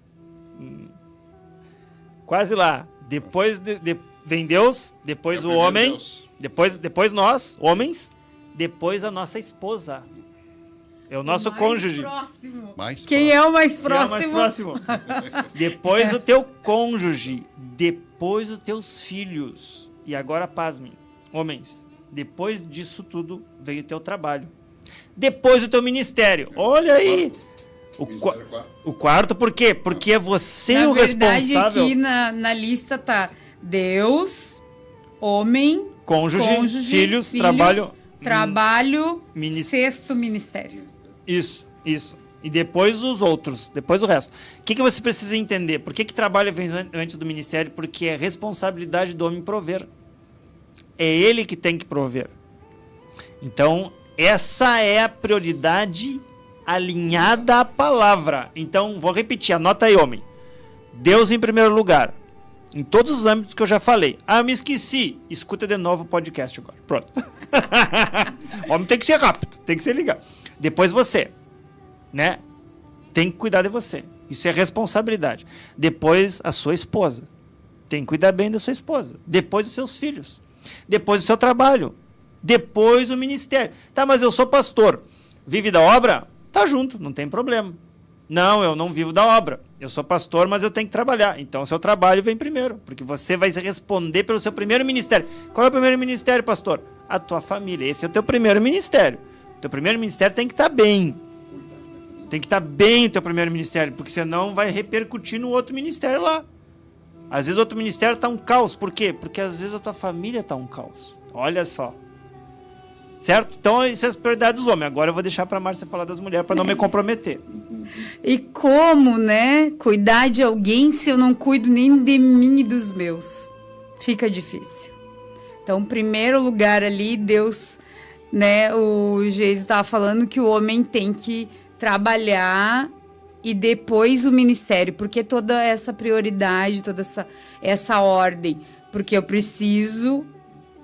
Quase lá. Depois vem Deus, depois o homem, Deus. depois nós, homens, depois a nossa esposa. É o nosso cônjuge. Quem é o mais próximo? Quem é o mais próximo? Depois o teu cônjuge, depois os teus filhos. E agora, pasmem, homens, depois disso tudo veio o teu trabalho. Depois o teu ministério. Olha aí. O quarto, por quê? Porque é você o responsável. Na verdade, aqui na lista tá Deus, homem, cônjuge, filhos, trabalho, sexto ministério. Isso. E depois os outros, depois o resto. O que você precisa entender? Por que trabalho vem antes do ministério? Porque é responsabilidade do homem prover. É ele que tem que prover. Então, essa é a prioridade alinhada à palavra. Então, vou repetir, anota aí, homem. Deus em primeiro lugar. Em todos os âmbitos que eu já falei. Ah, eu me esqueci. Escuta de novo o podcast agora. Pronto. Homem tem que ser rápido, tem que ser ligado. Depois você, né? Tem que cuidar de você. Isso é responsabilidade. Depois a sua esposa. Tem que cuidar bem da sua esposa. Depois os seus filhos. Depois o seu trabalho. Depois o ministério. Tá, mas eu sou pastor. Vive da obra? Tá junto, não tem problema. Não, eu não vivo da obra. Eu sou pastor, mas eu tenho que trabalhar. Então o seu trabalho vem primeiro, porque você vai responder pelo seu primeiro ministério. Qual é o primeiro ministério, pastor? A tua família. Esse é o teu primeiro ministério. O teu primeiro ministério tem que estar bem. Tem que estar bem o teu primeiro ministério, porque senão vai repercutir no outro ministério lá. Às vezes o outro ministério está um caos. Por quê? Porque às vezes a tua família está um caos. Olha só. Certo? Então, isso é as prioridades dos homens. Agora eu vou deixar para a Márcia falar das mulheres, para não me comprometer. E como, né, cuidar de alguém se eu não cuido nem de mim e dos meus? Fica difícil. Então, em primeiro lugar ali, Deus, né, o Jesus estava falando que o homem tem que trabalhar e depois o ministério. Porque toda essa prioridade, toda essa ordem? Porque eu preciso,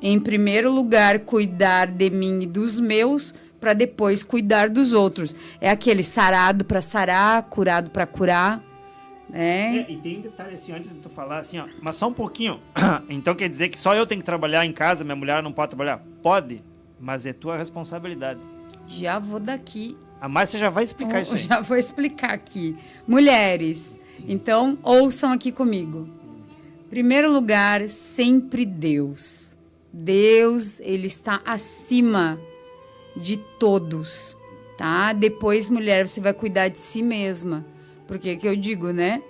em primeiro lugar, cuidar de mim e dos meus, para depois cuidar dos outros. É aquele sarado para sarar, curado para curar, né? E tem um detalhe assim, antes de tu falar assim, ó, mas só um pouquinho. Então quer dizer que só eu tenho que trabalhar em casa, minha mulher não pode trabalhar? Pode, mas é tua responsabilidade. Já vou daqui. A Márcia já vai explicar isso aí. Já vou explicar aqui. Mulheres, então ouçam aqui comigo. Primeiro lugar, sempre Deus. Deus, ele está acima de todos, tá? Depois, mulher, você vai cuidar de si mesma, Porque que eu digo, né?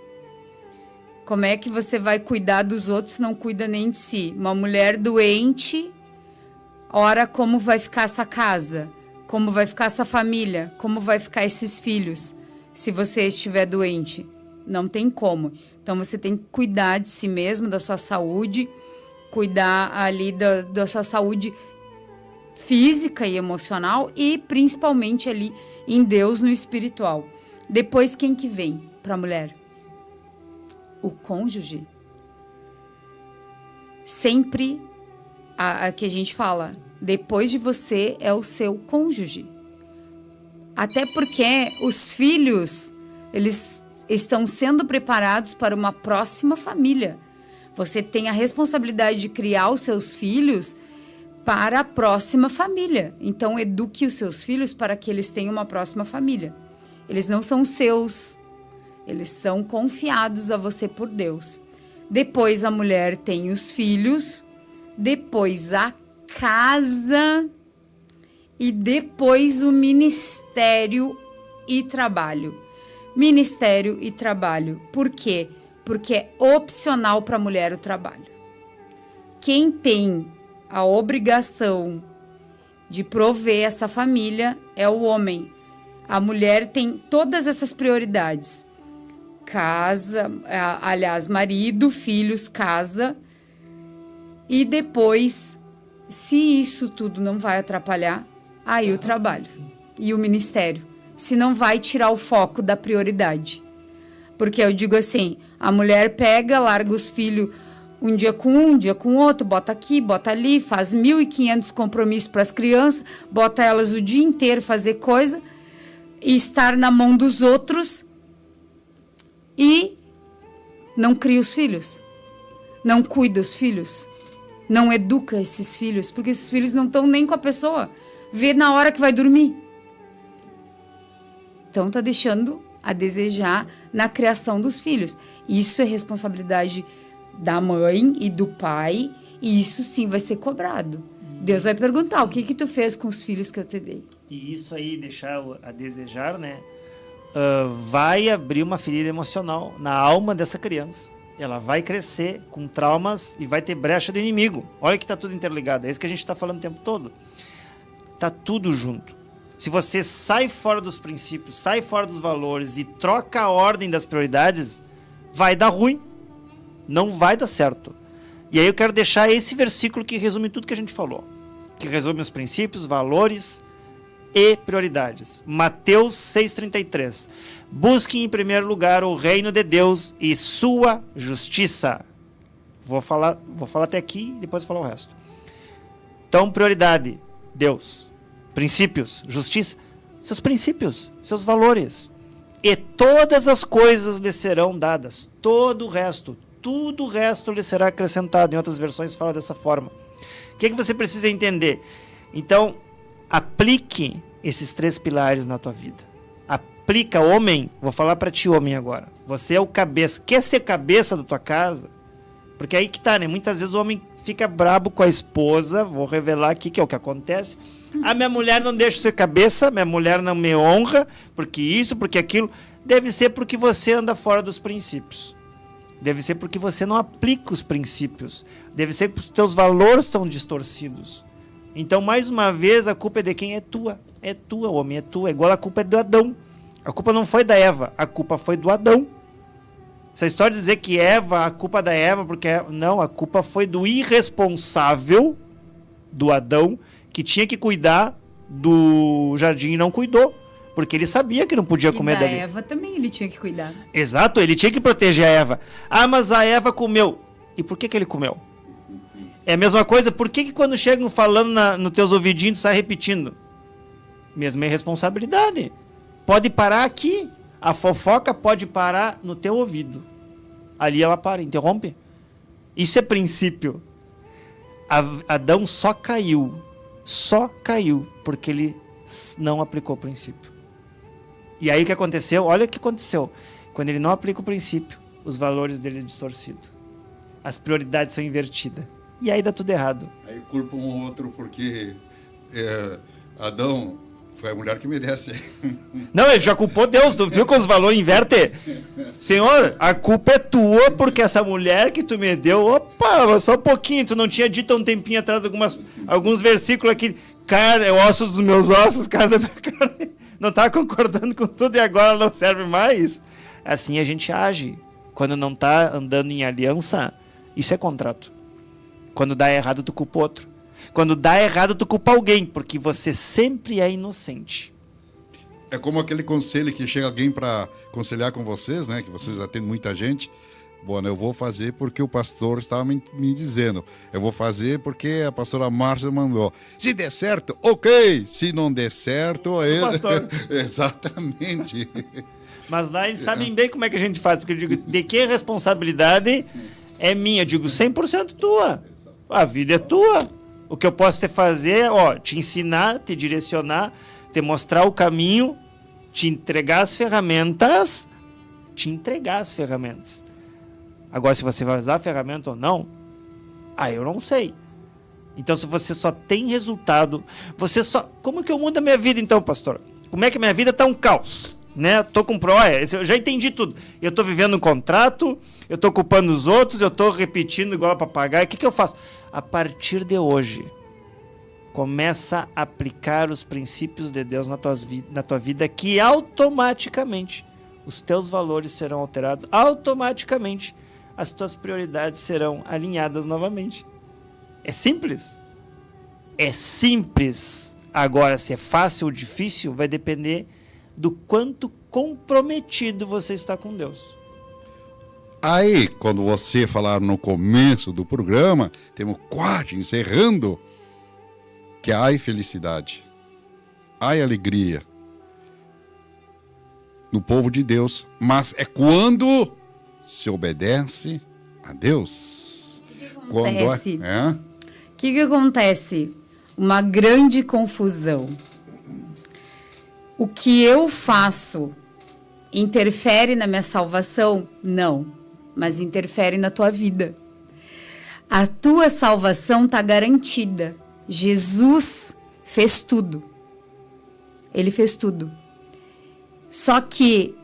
Como é que você vai cuidar dos outros se não cuida nem de si? Uma mulher doente, ora, como vai ficar essa casa? Como vai ficar essa família? Como vai ficar esses filhos se você estiver doente? Não tem como. Então, você tem que cuidar de si mesmo, da sua saúde, cuidar ali da sua saúde física e emocional e, principalmente, ali em Deus, no espiritual. Depois, quem que vem para a mulher? O cônjuge. Sempre a que a gente fala, depois de você é o seu cônjuge. Até porque os filhos, eles estão sendo preparados para uma próxima família. Você tem a responsabilidade de criar os seus filhos para a próxima família. Então, eduque os seus filhos para que eles tenham uma próxima família. Eles não são seus, eles são confiados a você por Deus. Depois a mulher tem os filhos, depois a casa e depois o ministério e trabalho. Ministério e trabalho. Por quê? Porque é opcional para a mulher o trabalho. Quem tem a obrigação de prover essa família é o homem. A mulher tem todas essas prioridades. Casa, aliás, marido, filhos, casa. E depois, se isso tudo não vai atrapalhar, aí o trabalho e o ministério. Se não vai tirar o foco da prioridade. Porque eu digo assim, a mulher pega, larga os filhos um dia com outro, bota aqui, bota ali, faz 1.500 compromissos para as crianças, bota elas o dia inteiro fazer coisa, e estar na mão dos outros e não cria os filhos, não cuida os filhos, não educa esses filhos, porque esses filhos não estão nem com a pessoa, vê na hora que vai dormir. Então está deixando a desejar na criação dos filhos. Isso é responsabilidade da mãe e do pai, e isso sim vai ser cobrado. Deus vai perguntar, o que tu fez com os filhos que eu te dei? E isso aí, deixar a desejar, né? Vai abrir uma ferida emocional na alma dessa criança. Ela vai crescer com traumas e vai ter brecha do inimigo. Olha que tá tudo interligado. É isso que a gente está falando o tempo todo. Tá tudo junto. Se você sai fora dos princípios, sai fora dos valores e troca a ordem das prioridades, vai dar ruim. Não vai dar certo. E aí eu quero deixar esse versículo que resume tudo que a gente falou. Que resume os princípios, valores e prioridades. Mateus 6,33. Busquem em primeiro lugar o reino de Deus e sua justiça. Vou falar até aqui e depois vou falar o resto. Então, prioridade, Deus. Princípios, justiça, seus princípios, seus valores. E todas as coisas lhe serão dadas. Todo o resto, tudo o resto lhe será acrescentado. Em outras versões fala dessa forma. O que você precisa entender? Então, aplique esses 3 pilares na tua vida. Aplica, homem, vou falar para ti, homem, agora. Você é o cabeça. Quer ser cabeça da tua casa? Porque aí que tá, né? Muitas vezes o homem fica brabo com a esposa, vou revelar aqui que é o que acontece. A minha mulher não deixa eu ser cabeça, minha mulher não me honra, porque isso, porque aquilo. Deve ser porque você anda fora dos princípios. Deve ser porque você não aplica os princípios. Deve ser porque os teus valores estão distorcidos. Então, mais uma vez, a culpa é de quem? É tua. É tua, homem, é tua. Igual a culpa é do Adão. A culpa não foi da Eva, a culpa foi do Adão. Essa história de dizer que Eva, a culpa da Eva, porque... Não, a culpa foi do irresponsável, do Adão, que tinha que cuidar do jardim e não cuidou. Porque ele sabia que não podia comer dali. E da Eva também ele tinha que cuidar. Exato, ele tinha que proteger a Eva. Ah, mas a Eva comeu. E por que ele comeu? É a mesma coisa, por que quando chegam falando nos teus ouvidinhos, tu sai repetindo? Mesma irresponsabilidade. Pode parar aqui. A fofoca pode parar no teu ouvido. Ali ela para, interrompe. Isso é princípio. Adão só caiu porque ele não aplicou o princípio. E aí o que aconteceu? Olha o que aconteceu. Quando ele não aplica o princípio, os valores dele é distorcido. As prioridades são invertidas. E aí dá tudo errado. Aí culpa um outro porque Adão Foi a mulher que merece. Não, ele já culpou Deus. Tu viu que os valores invertem? Senhor, a culpa é tua porque essa mulher que tu me deu... Opa, só um pouquinho. Tu não tinha dito há um tempinho atrás alguns versículos aqui. Carne, ossos dos meus ossos, carne da minha carne. Não estava concordando com tudo e agora não serve mais. Assim a gente age. Quando não está andando em aliança, isso é contrato. Quando dá errado, tu culpa outro. Quando dá errado, tu culpa alguém, porque você sempre é inocente. É como aquele conselho que chega alguém para aconselhar com vocês, né? Que vocês já têm muita gente. Bom, eu vou fazer porque o pastor estava me dizendo. Eu vou fazer porque a pastora Márcia mandou. Se der certo, ok. Se não der certo... O pastor. Exatamente. Mas lá eles sabem bem como é que a gente faz. Porque eu digo, de que responsabilidade é minha? Eu digo, 100% tua. A vida é tua. O que eu posso te fazer é, te ensinar, te direcionar, te mostrar o caminho, te entregar as ferramentas. Agora, se você vai usar a ferramenta ou não, eu não sei. Então, se você só tem resultado, como que eu mudo a minha vida então, pastor? Como é que a minha vida tá um caos? Né? Tô com eu já entendi tudo. Eu tô vivendo um contrato, eu tô culpando os outros, eu tô repetindo igual a papagaio. O que eu faço? A partir de hoje, começa a aplicar os princípios de Deus na tua vida, que automaticamente os teus valores serão alterados, automaticamente as tuas prioridades serão alinhadas novamente. É simples? É simples. Agora, se é fácil ou difícil, vai depender do quanto comprometido você está com Deus. Aí, quando você falar no começo do programa, temos quase encerrando, que há felicidade, há alegria no povo de Deus, mas é quando se obedece a Deus. O que acontece? Uma grande confusão. O que eu faço interfere na minha salvação? Não, mas interfere na tua vida. A tua salvação está garantida. Jesus fez tudo. Ele fez tudo. Só que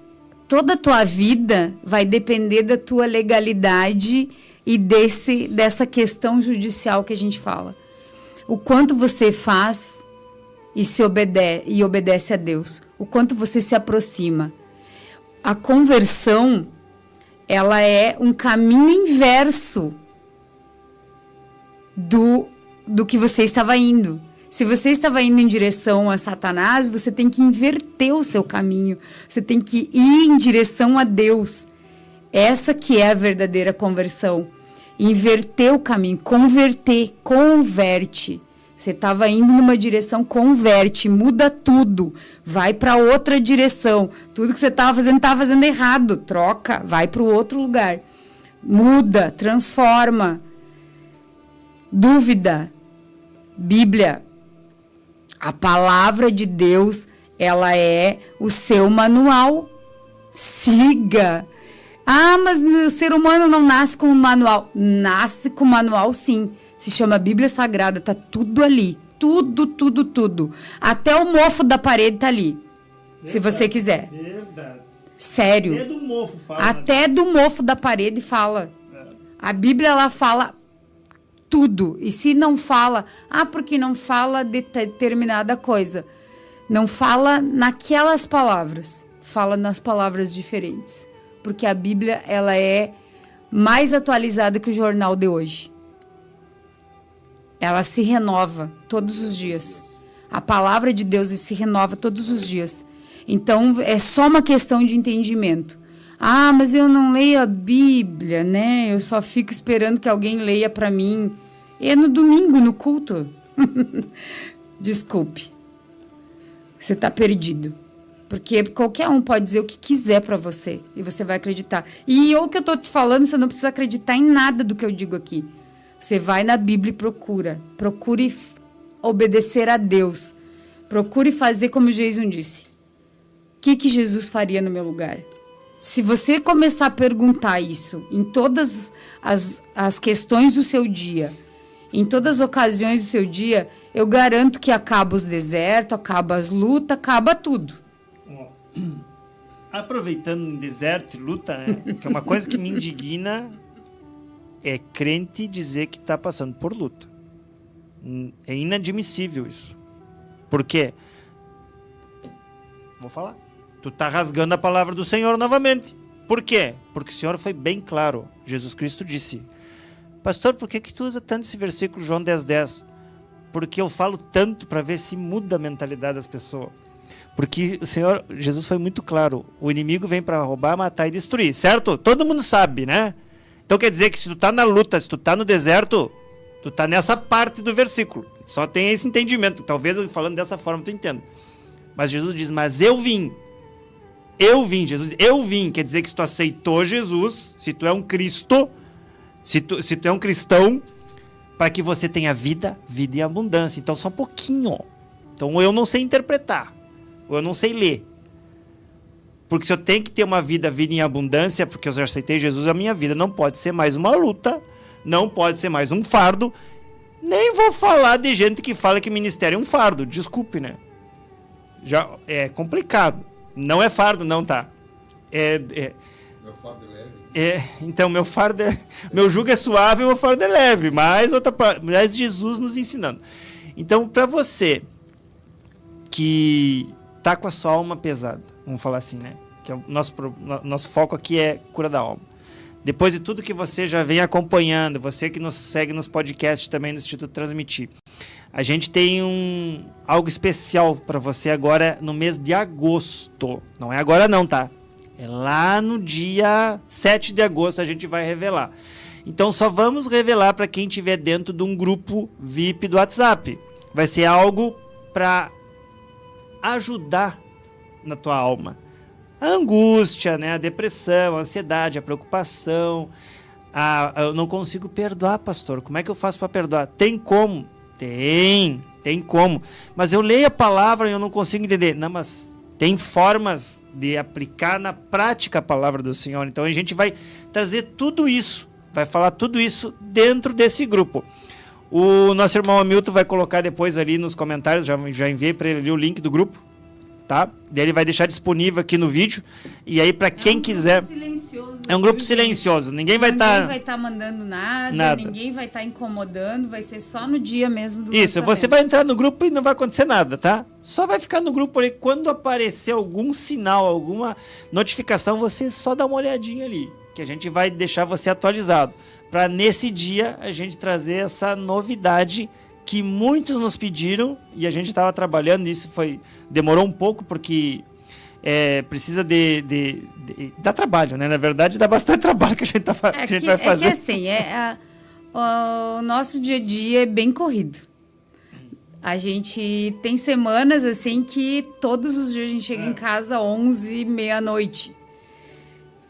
toda a tua vida vai depender da tua legalidade e dessa questão judicial que a gente fala. O quanto você faz e obedece a Deus. O quanto você se aproxima. A conversão, ela é um caminho inverso do que você estava indo. Se você estava indo em direção a Satanás, você tem que inverter o seu caminho. Você tem que ir em direção a Deus. Essa que é a verdadeira conversão. Inverter o caminho, converte. Você estava indo numa direção, converte, muda tudo. Vai para outra direção. Tudo que você estava fazendo errado. Troca, vai para o outro lugar. Muda, transforma. Dúvida. Bíblia. A palavra de Deus, ela é o seu manual. Siga. Mas o ser humano não nasce com um manual. Nasce com manual, sim. Se chama Bíblia Sagrada, tá tudo ali. Tudo. Até o mofo da parede tá ali. Verdade, se você quiser. Verdade. Sério. Até do mofo fala. Até do mofo da parede fala. A Bíblia, ela fala tudo. E se não fala, porque não fala de determinada coisa. Não fala naquelas palavras. Fala nas palavras diferentes. Porque a Bíblia, ela é mais atualizada que o jornal de hoje. Ela se renova todos os dias. A palavra de Deus se renova todos os dias. Então, é só uma questão de entendimento. Mas eu não leio a Bíblia, né? Eu só fico esperando que alguém leia para mim. É no domingo, no culto. Desculpe. Você está perdido. Porque qualquer um pode dizer o que quiser para você. E você vai acreditar. E o que eu estou te falando, você não precisa acreditar em nada do que eu digo aqui. Você vai na Bíblia e procura. Procure obedecer a Deus. Procure fazer como Jesus disse. O que Jesus faria no meu lugar? Se você começar a perguntar isso em todas as questões do seu dia, em todas as ocasiões do seu dia, eu garanto que acaba os desertos, acaba as lutas, acaba tudo. Aproveitando em deserto e luta, né? Que é uma coisa que me indigna é crente dizer que está passando por luta. É inadmissível isso. Por quê? Vou falar. Tu tá rasgando a palavra do Senhor novamente. Por quê? Porque o Senhor foi bem claro. Jesus Cristo disse: pastor, por que tu usa tanto esse versículo João 10:10? Porque eu falo tanto para ver se muda a mentalidade das pessoas. Porque o Senhor, Jesus foi muito claro. O inimigo vem para roubar, matar e destruir, certo? Todo mundo sabe, né? Então quer dizer que se tu tá na luta, se tu tá no deserto, tu tá nessa parte do versículo. Só tem esse entendimento. Talvez eu falando dessa forma tu entenda. Mas Jesus diz: mas eu vim. Eu vim, Jesus. Eu vim. Quer dizer que se tu aceitou Jesus, se tu é um Cristo, se tu é um cristão, para que você tenha vida em abundância. Então só um pouquinho. Então eu não sei interpretar. Eu não sei ler. Porque se eu tenho que ter uma vida em abundância, porque eu já aceitei Jesus, a minha vida não pode ser mais uma luta, não pode ser mais um fardo. Nem vou falar de gente que fala que ministério é um fardo. Desculpe, né? Já é complicado. Não é fardo, não, tá? Meu fardo é leve. Então, meu jugo é suave e meu fardo é leve. Mas Jesus nos ensinando. Então, para você que tá com a sua alma pesada, vamos falar assim, né? Que é o nosso foco aqui é cura da alma. Depois de tudo que você já vem acompanhando, você que nos segue nos podcasts também do Instituto Transmitir, a gente tem algo especial para você agora no mês de agosto. Não é agora não, tá? É lá no dia 7 de agosto a gente vai revelar. Então só vamos revelar para quem estiver dentro de um grupo VIP do WhatsApp. Vai ser algo para ajudar na tua alma. A angústia, né? A depressão, a ansiedade, a preocupação. Eu não consigo perdoar, pastor. Como é que eu faço para perdoar? Tem como? Tem como. Mas eu leio a palavra e eu não consigo entender. Não, mas tem formas de aplicar na prática a palavra do Senhor. Então a gente vai trazer tudo isso, vai falar tudo isso dentro desse grupo. O nosso irmão Hamilton vai colocar depois ali nos comentários, já enviei para ele ali o link do grupo, tá? Daí ele vai deixar disponível aqui no vídeo. E aí para quem quiser... É um grupo silencioso. Ninguém vai estar mandando nada, ninguém vai estar incomodando, vai ser só no dia mesmo do Isso, lançamento. Você vai entrar no grupo e não vai acontecer nada, tá? Só vai ficar no grupo ali. Quando aparecer algum sinal, alguma notificação, você só dá uma olhadinha ali, que a gente vai deixar você atualizado. Para nesse dia a gente trazer essa novidade que muitos nos pediram e a gente estava trabalhando. Isso demorou um pouco porque... precisa dá trabalho, né? Na verdade, dá bastante trabalho que a gente vai fazer. É que assim, o nosso dia a dia é bem corrido. A gente tem semanas assim que todos os dias a gente chega em casa 11, meia-noite.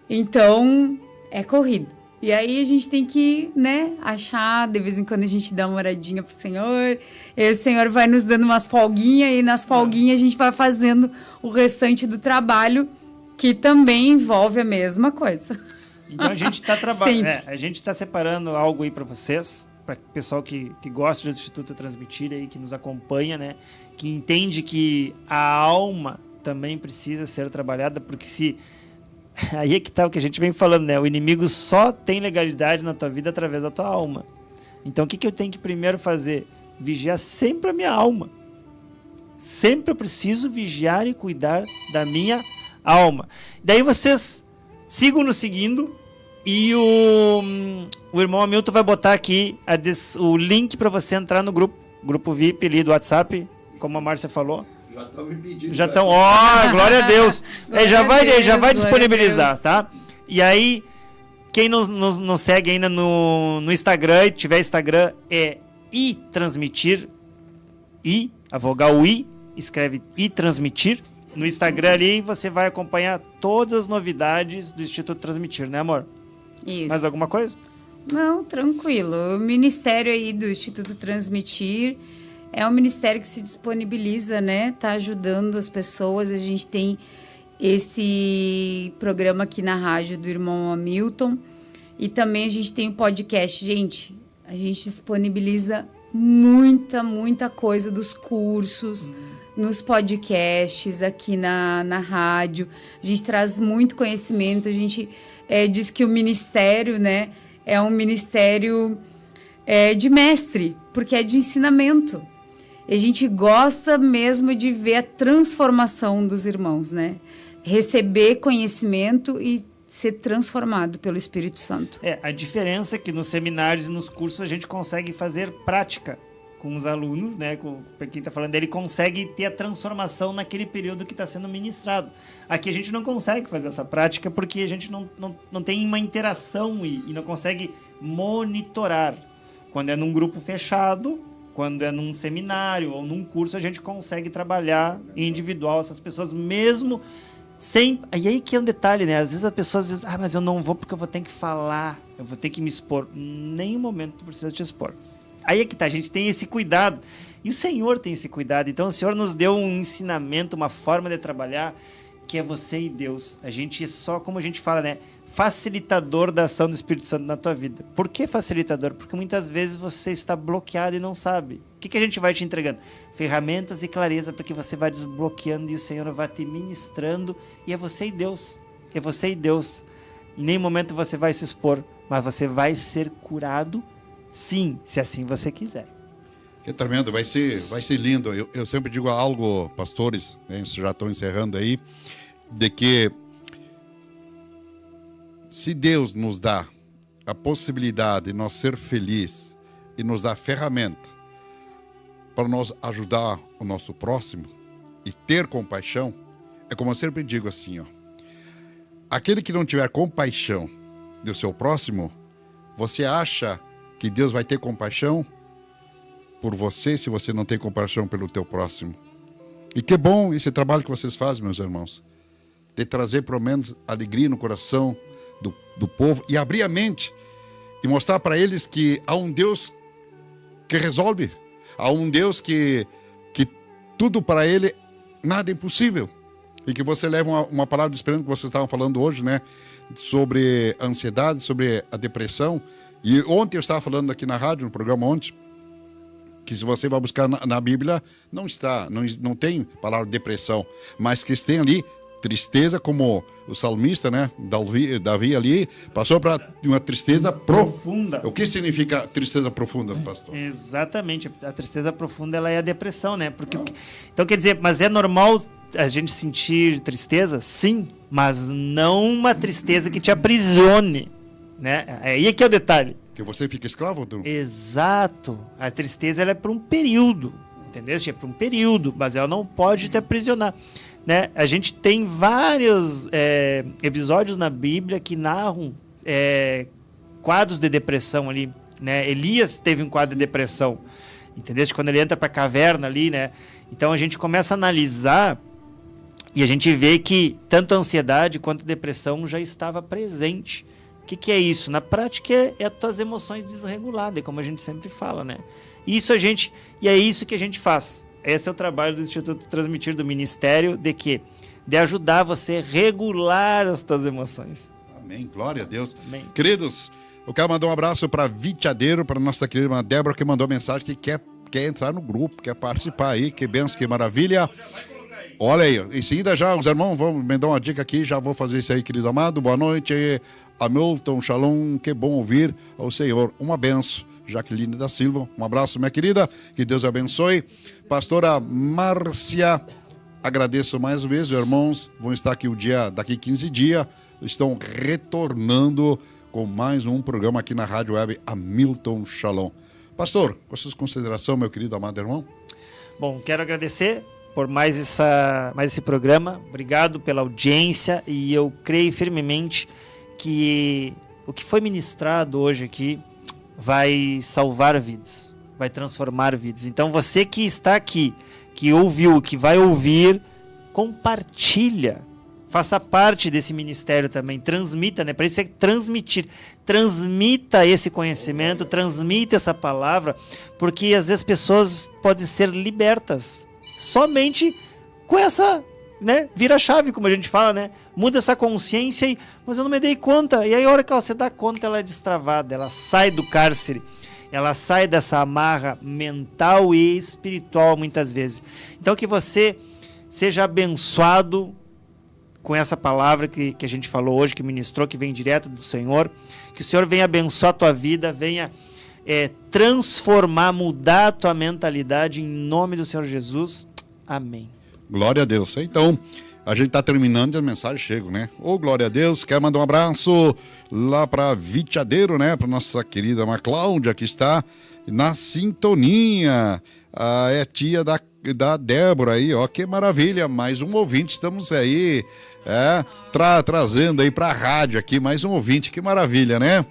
Então, é corrido. E aí a gente tem que, né, achar, de vez em quando a gente dá uma oradinha pro Senhor, e o Senhor vai nos dando umas folguinhas, e nas folguinhas a gente vai fazendo o restante do trabalho, que também envolve a mesma coisa. Então a gente está trabalhando, a gente está separando algo aí para vocês, para o pessoal que gosta do Instituto Transmitir aí, que nos acompanha, né, que entende que a alma também precisa ser trabalhada, porque aí é que tá o que a gente vem falando, né? O inimigo só tem legalidade na tua vida através da tua alma. Então o que eu tenho que primeiro fazer? Vigiar sempre a minha alma. Sempre eu preciso vigiar e cuidar da minha alma. Daí vocês sigam nos seguindo e o irmão Hamilton vai botar aqui o link para você entrar no grupo VIP ali do WhatsApp, como a Márcia falou. Já estão me pedindo. Já estão, glória a Deus. Já vai disponibilizar, tá? E aí, quem nos segue ainda no Instagram, e tiver Instagram, é iTransmitir. A vogal I, escreve iTransmitir. No Instagram ali, você vai acompanhar todas as novidades do Instituto Transmitir, né, amor? Isso. Mais alguma coisa? Não, tranquilo. O ministério aí do Instituto Transmitir é um ministério que se disponibiliza, né? Tá ajudando as pessoas. A gente tem esse programa aqui na rádio do irmão Hamilton. E também a gente tem um podcast. Gente, a gente disponibiliza muita coisa dos cursos, nos podcasts, aqui na rádio. A gente traz muito conhecimento. A gente diz que o ministério, né, é um ministério de mestre, porque é de ensinamento. E a gente gosta mesmo de ver a transformação dos irmãos, né? Receber conhecimento e ser transformado pelo Espírito Santo. A diferença é que nos seminários e nos cursos a gente consegue fazer prática com os alunos, né? Com quem está falando, ele consegue ter a transformação naquele período que está sendo ministrado. Aqui a gente não consegue fazer essa prática porque a gente não tem uma interação e não consegue monitorar. Quando é num grupo fechado, quando é num seminário ou num curso, a gente consegue trabalhar individual essas pessoas mesmo sem... E aí que é um detalhe, né? Às vezes as pessoas dizem, mas eu não vou porque eu vou ter que falar, eu vou ter que me expor. Nenhum momento tu precisa te expor. Aí é que tá, a gente tem esse cuidado. E o Senhor tem esse cuidado. Então o Senhor nos deu um ensinamento, uma forma de trabalhar, que é você e Deus. A gente é só, como a gente fala, né? Facilitador da ação do Espírito Santo na tua vida. Por que facilitador? Porque muitas vezes você está bloqueado e não sabe. O que a gente vai te entregando? Ferramentas e clareza para que você vá desbloqueando e o Senhor vai te ministrando. E é você e Deus. É você e Deus. Em nenhum momento você vai se expor, mas você vai ser curado, sim, se assim você quiser. Que tremendo, vai ser lindo. Eu sempre digo algo, pastores, né, já estão encerrando aí, de que se Deus nos dá a possibilidade de nós ser felizes e nos dá ferramenta para nós ajudar o nosso próximo e ter compaixão, é como eu sempre digo assim, ó, aquele que não tiver compaixão do seu próximo, você acha que Deus vai ter compaixão por você se você não tem compaixão pelo teu próximo? E que bom esse trabalho que vocês fazem, meus irmãos, de trazer pelo menos alegria no coração do povo e abrir a mente e mostrar para eles que há um Deus que resolve, há um Deus que tudo para ele, nada é impossível. E que você leva uma palavra de esperança que vocês estavam falando hoje, né? Sobre a ansiedade, sobre a depressão. E ontem eu estava falando aqui na rádio, no programa ontem, que se você vai buscar na Bíblia, não tem palavra depressão, mas que tem ali tristeza, como o salmista, né, Davi ali, passou para uma tristeza profunda. O que significa tristeza profunda, pastor? Exatamente, a tristeza profunda ela é a depressão, né? Então quer dizer, mas é normal a gente sentir tristeza? Sim, mas não uma tristeza que te aprisione, né? Aí é que é o detalhe. Que você fica escravo? Exato. A tristeza ela é por um período, entendeu? É por um período, mas ela não pode te aprisionar. Né? A gente tem vários episódios na Bíblia que narram quadros de depressão ali, né? Elias teve um quadro de depressão, entendeu? Quando ele entra para a caverna ali, né? Então a gente começa a analisar e a gente vê que tanto a ansiedade quanto a depressão já estava presente. O que é isso? Na prática é as tuas emoções desreguladas, como a gente sempre fala, né? E é isso que a gente faz. Esse é o trabalho do Instituto Transmitir, do Ministério, de ajudar você a regular as tuas emoções. Amém, glória a Deus. Amém. Queridos, eu quero mandar um abraço para Vitiadeiro, para nossa querida irmã Débora, que mandou mensagem que quer entrar no grupo, quer participar aí, que benção, que maravilha. Olha aí, em seguida já, os irmãos vão me dar uma dica aqui, já vou fazer isso aí, querido amado. Boa noite, Hamilton, shalom, que bom ouvir ao Senhor. Uma benção. Jaqueline da Silva, um abraço, minha querida, que Deus abençoe. Pastora Márcia, agradeço mais uma vez, os irmãos vão estar aqui daqui 15 dias, estão retornando com mais um programa aqui na Rádio Web Hamilton Shalom. Pastor, com suas considerações, meu querido amado irmão? Bom, quero agradecer por mais esse programa, obrigado pela audiência e eu creio firmemente que o que foi ministrado hoje aqui vai salvar vidas, vai transformar vidas. Então você que está aqui, que ouviu, que vai ouvir, compartilha, faça parte desse ministério também, transmita, né? Para isso é transmitir, transmita esse conhecimento, transmita essa palavra, porque às vezes pessoas podem ser libertas somente com essa, né, vira a chave, como a gente fala, né? Muda essa consciência mas eu não me dei conta. E aí a hora que você dá conta, ela é destravada, ela sai do cárcere. ela sai dessa amarra mental e espiritual muitas vezes. Então que você seja abençoado com essa palavra que a gente falou hoje, que ministrou, que vem direto do Senhor, que o Senhor venha abençoar a tua vida, venha transformar, mudar a tua mentalidade em nome do Senhor Jesus. Amém. Glória a Deus. Então, a gente está terminando e as mensagens chegam, né? Ô, glória a Deus. Quero mandar um abraço lá para Vitiadeiro, né? Para nossa querida Cláudia, que está na sintonia. É tia da Débora aí, ó. Que maravilha. Mais um ouvinte, estamos aí trazendo aí para a rádio aqui mais um ouvinte. Que maravilha, né?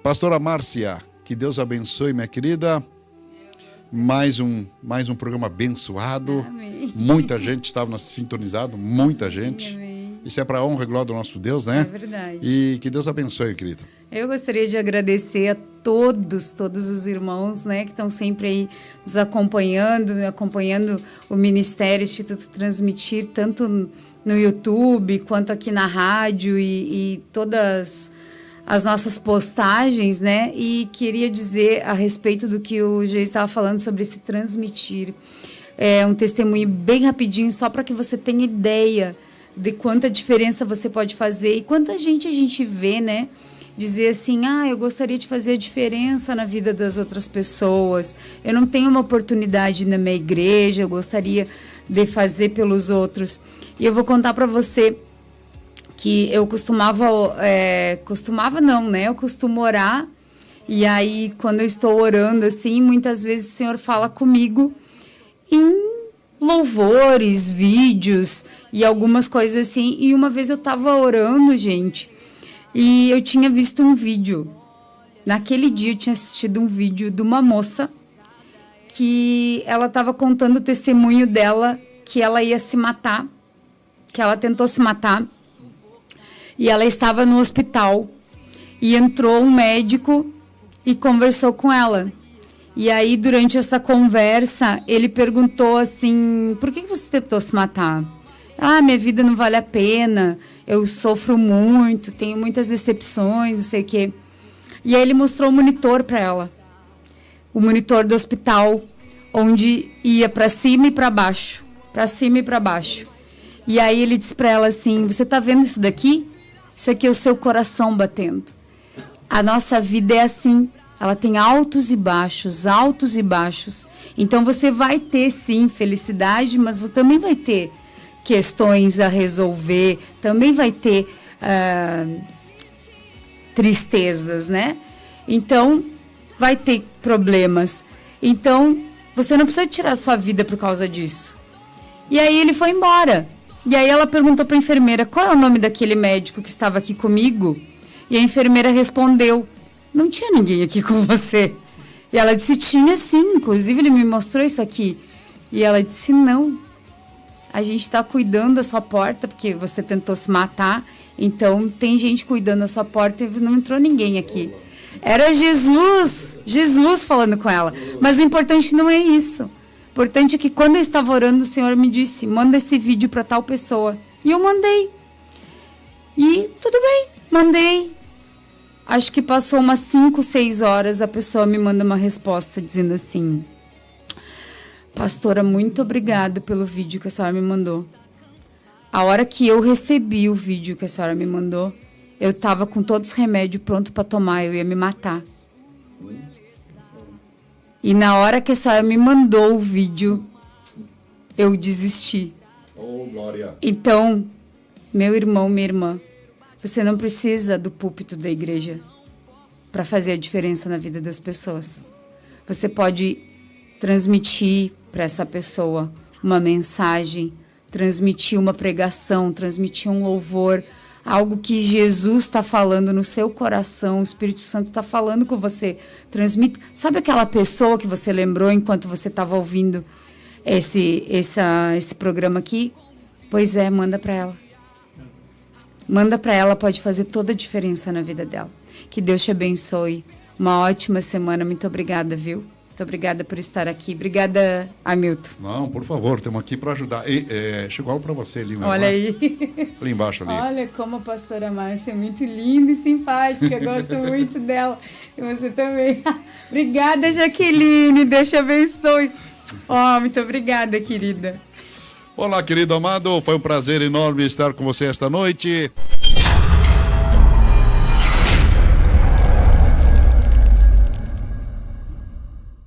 Pastora Márcia, que Deus abençoe, minha querida. Mais um programa abençoado. Amém. Muita gente estava sintonizado, muita gente. Amém. Isso é para a honra e glória do nosso Deus, né? É verdade. E que Deus abençoe, querida. Eu gostaria de agradecer a todos os irmãos, né, que estão sempre aí nos acompanhando o Ministério Instituto Transmitir, tanto no YouTube quanto aqui na rádio e todas as nossas postagens, né? E queria dizer a respeito do que o Gê estava falando sobre esse transmitir. É um testemunho bem rapidinho, só para que você tenha ideia de quanta diferença você pode fazer e quanta gente a gente vê, né? Dizer assim, eu gostaria de fazer a diferença na vida das outras pessoas. Eu não tenho uma oportunidade na minha igreja, eu gostaria de fazer pelos outros. E eu vou contar para você que eu eu costumo orar, e aí quando eu estou orando assim, muitas vezes o Senhor fala comigo em louvores, vídeos e algumas coisas assim, e uma vez eu estava orando, gente, e eu tinha visto um vídeo, naquele dia eu tinha assistido um vídeo de uma moça que ela estava contando o testemunho dela, que ela ia se matar, que ela tentou se matar, e ela estava no hospital e entrou um médico e conversou com ela. E aí, durante essa conversa, ele perguntou assim, por que você tentou se matar? Minha vida não vale a pena, eu sofro muito, tenho muitas decepções, não sei o quê. E aí ele mostrou o monitor para ela, o monitor do hospital, onde ia para cima e para baixo, para cima e para baixo. E aí ele disse para ela assim, você está vendo isso daqui? Isso aqui é o seu coração batendo. A nossa vida é assim. Ela tem altos e baixos, altos e baixos. Então você vai ter, sim, felicidade, mas você também vai ter questões a resolver, também vai ter tristezas, né? Então, vai ter problemas. Então, você não precisa tirar sua vida por causa disso. E aí ele foi embora. E aí ela perguntou para a enfermeira, qual é o nome daquele médico que estava aqui comigo? E a enfermeira respondeu, não tinha ninguém aqui com você. E ela disse, tinha sim, inclusive ele me mostrou isso aqui. E ela disse, não, a gente está cuidando da sua porta, porque você tentou se matar, então tem gente cuidando da sua porta e não entrou ninguém aqui. Era Jesus falando com ela. Mas o importante não é isso. O importante é que quando eu estava orando, o Senhor me disse, manda esse vídeo para tal pessoa. E eu mandei. E tudo bem, mandei. Acho que passou umas 5, 6 horas, a pessoa me manda uma resposta dizendo assim, pastora, muito obrigado pelo vídeo que a senhora me mandou. A hora que eu recebi o vídeo que a senhora me mandou, eu estava com todos os remédios prontos para tomar, eu ia me matar. E na hora que a senhora me mandou o vídeo, eu desisti. Oh, glória. Então, meu irmão, minha irmã, você não precisa do púlpito da igreja para fazer a diferença na vida das pessoas. Você pode transmitir para essa pessoa uma mensagem, transmitir uma pregação, transmitir um louvor, algo que Jesus está falando no seu coração, o Espírito Santo está falando com você. Transmite. Sabe aquela pessoa que você lembrou enquanto você estava ouvindo esse programa aqui? Pois é, manda para ela. Manda para ela, pode fazer toda a diferença na vida dela. Que Deus te abençoe. Uma ótima semana. Muito obrigada, viu? Muito Muito obrigada por estar aqui. Obrigada, Hamilton. Não, por favor, estamos aqui para ajudar. E, chegou algo para você ali, né? Olha aí. Ali embaixo ali. Olha como a pastora Márcia é muito linda e simpática. Gosto muito dela. E você também. Obrigada, Jaqueline. Deus te abençoe. Muito obrigada, querida. Olá, querido amado. Foi um prazer enorme estar com você esta noite.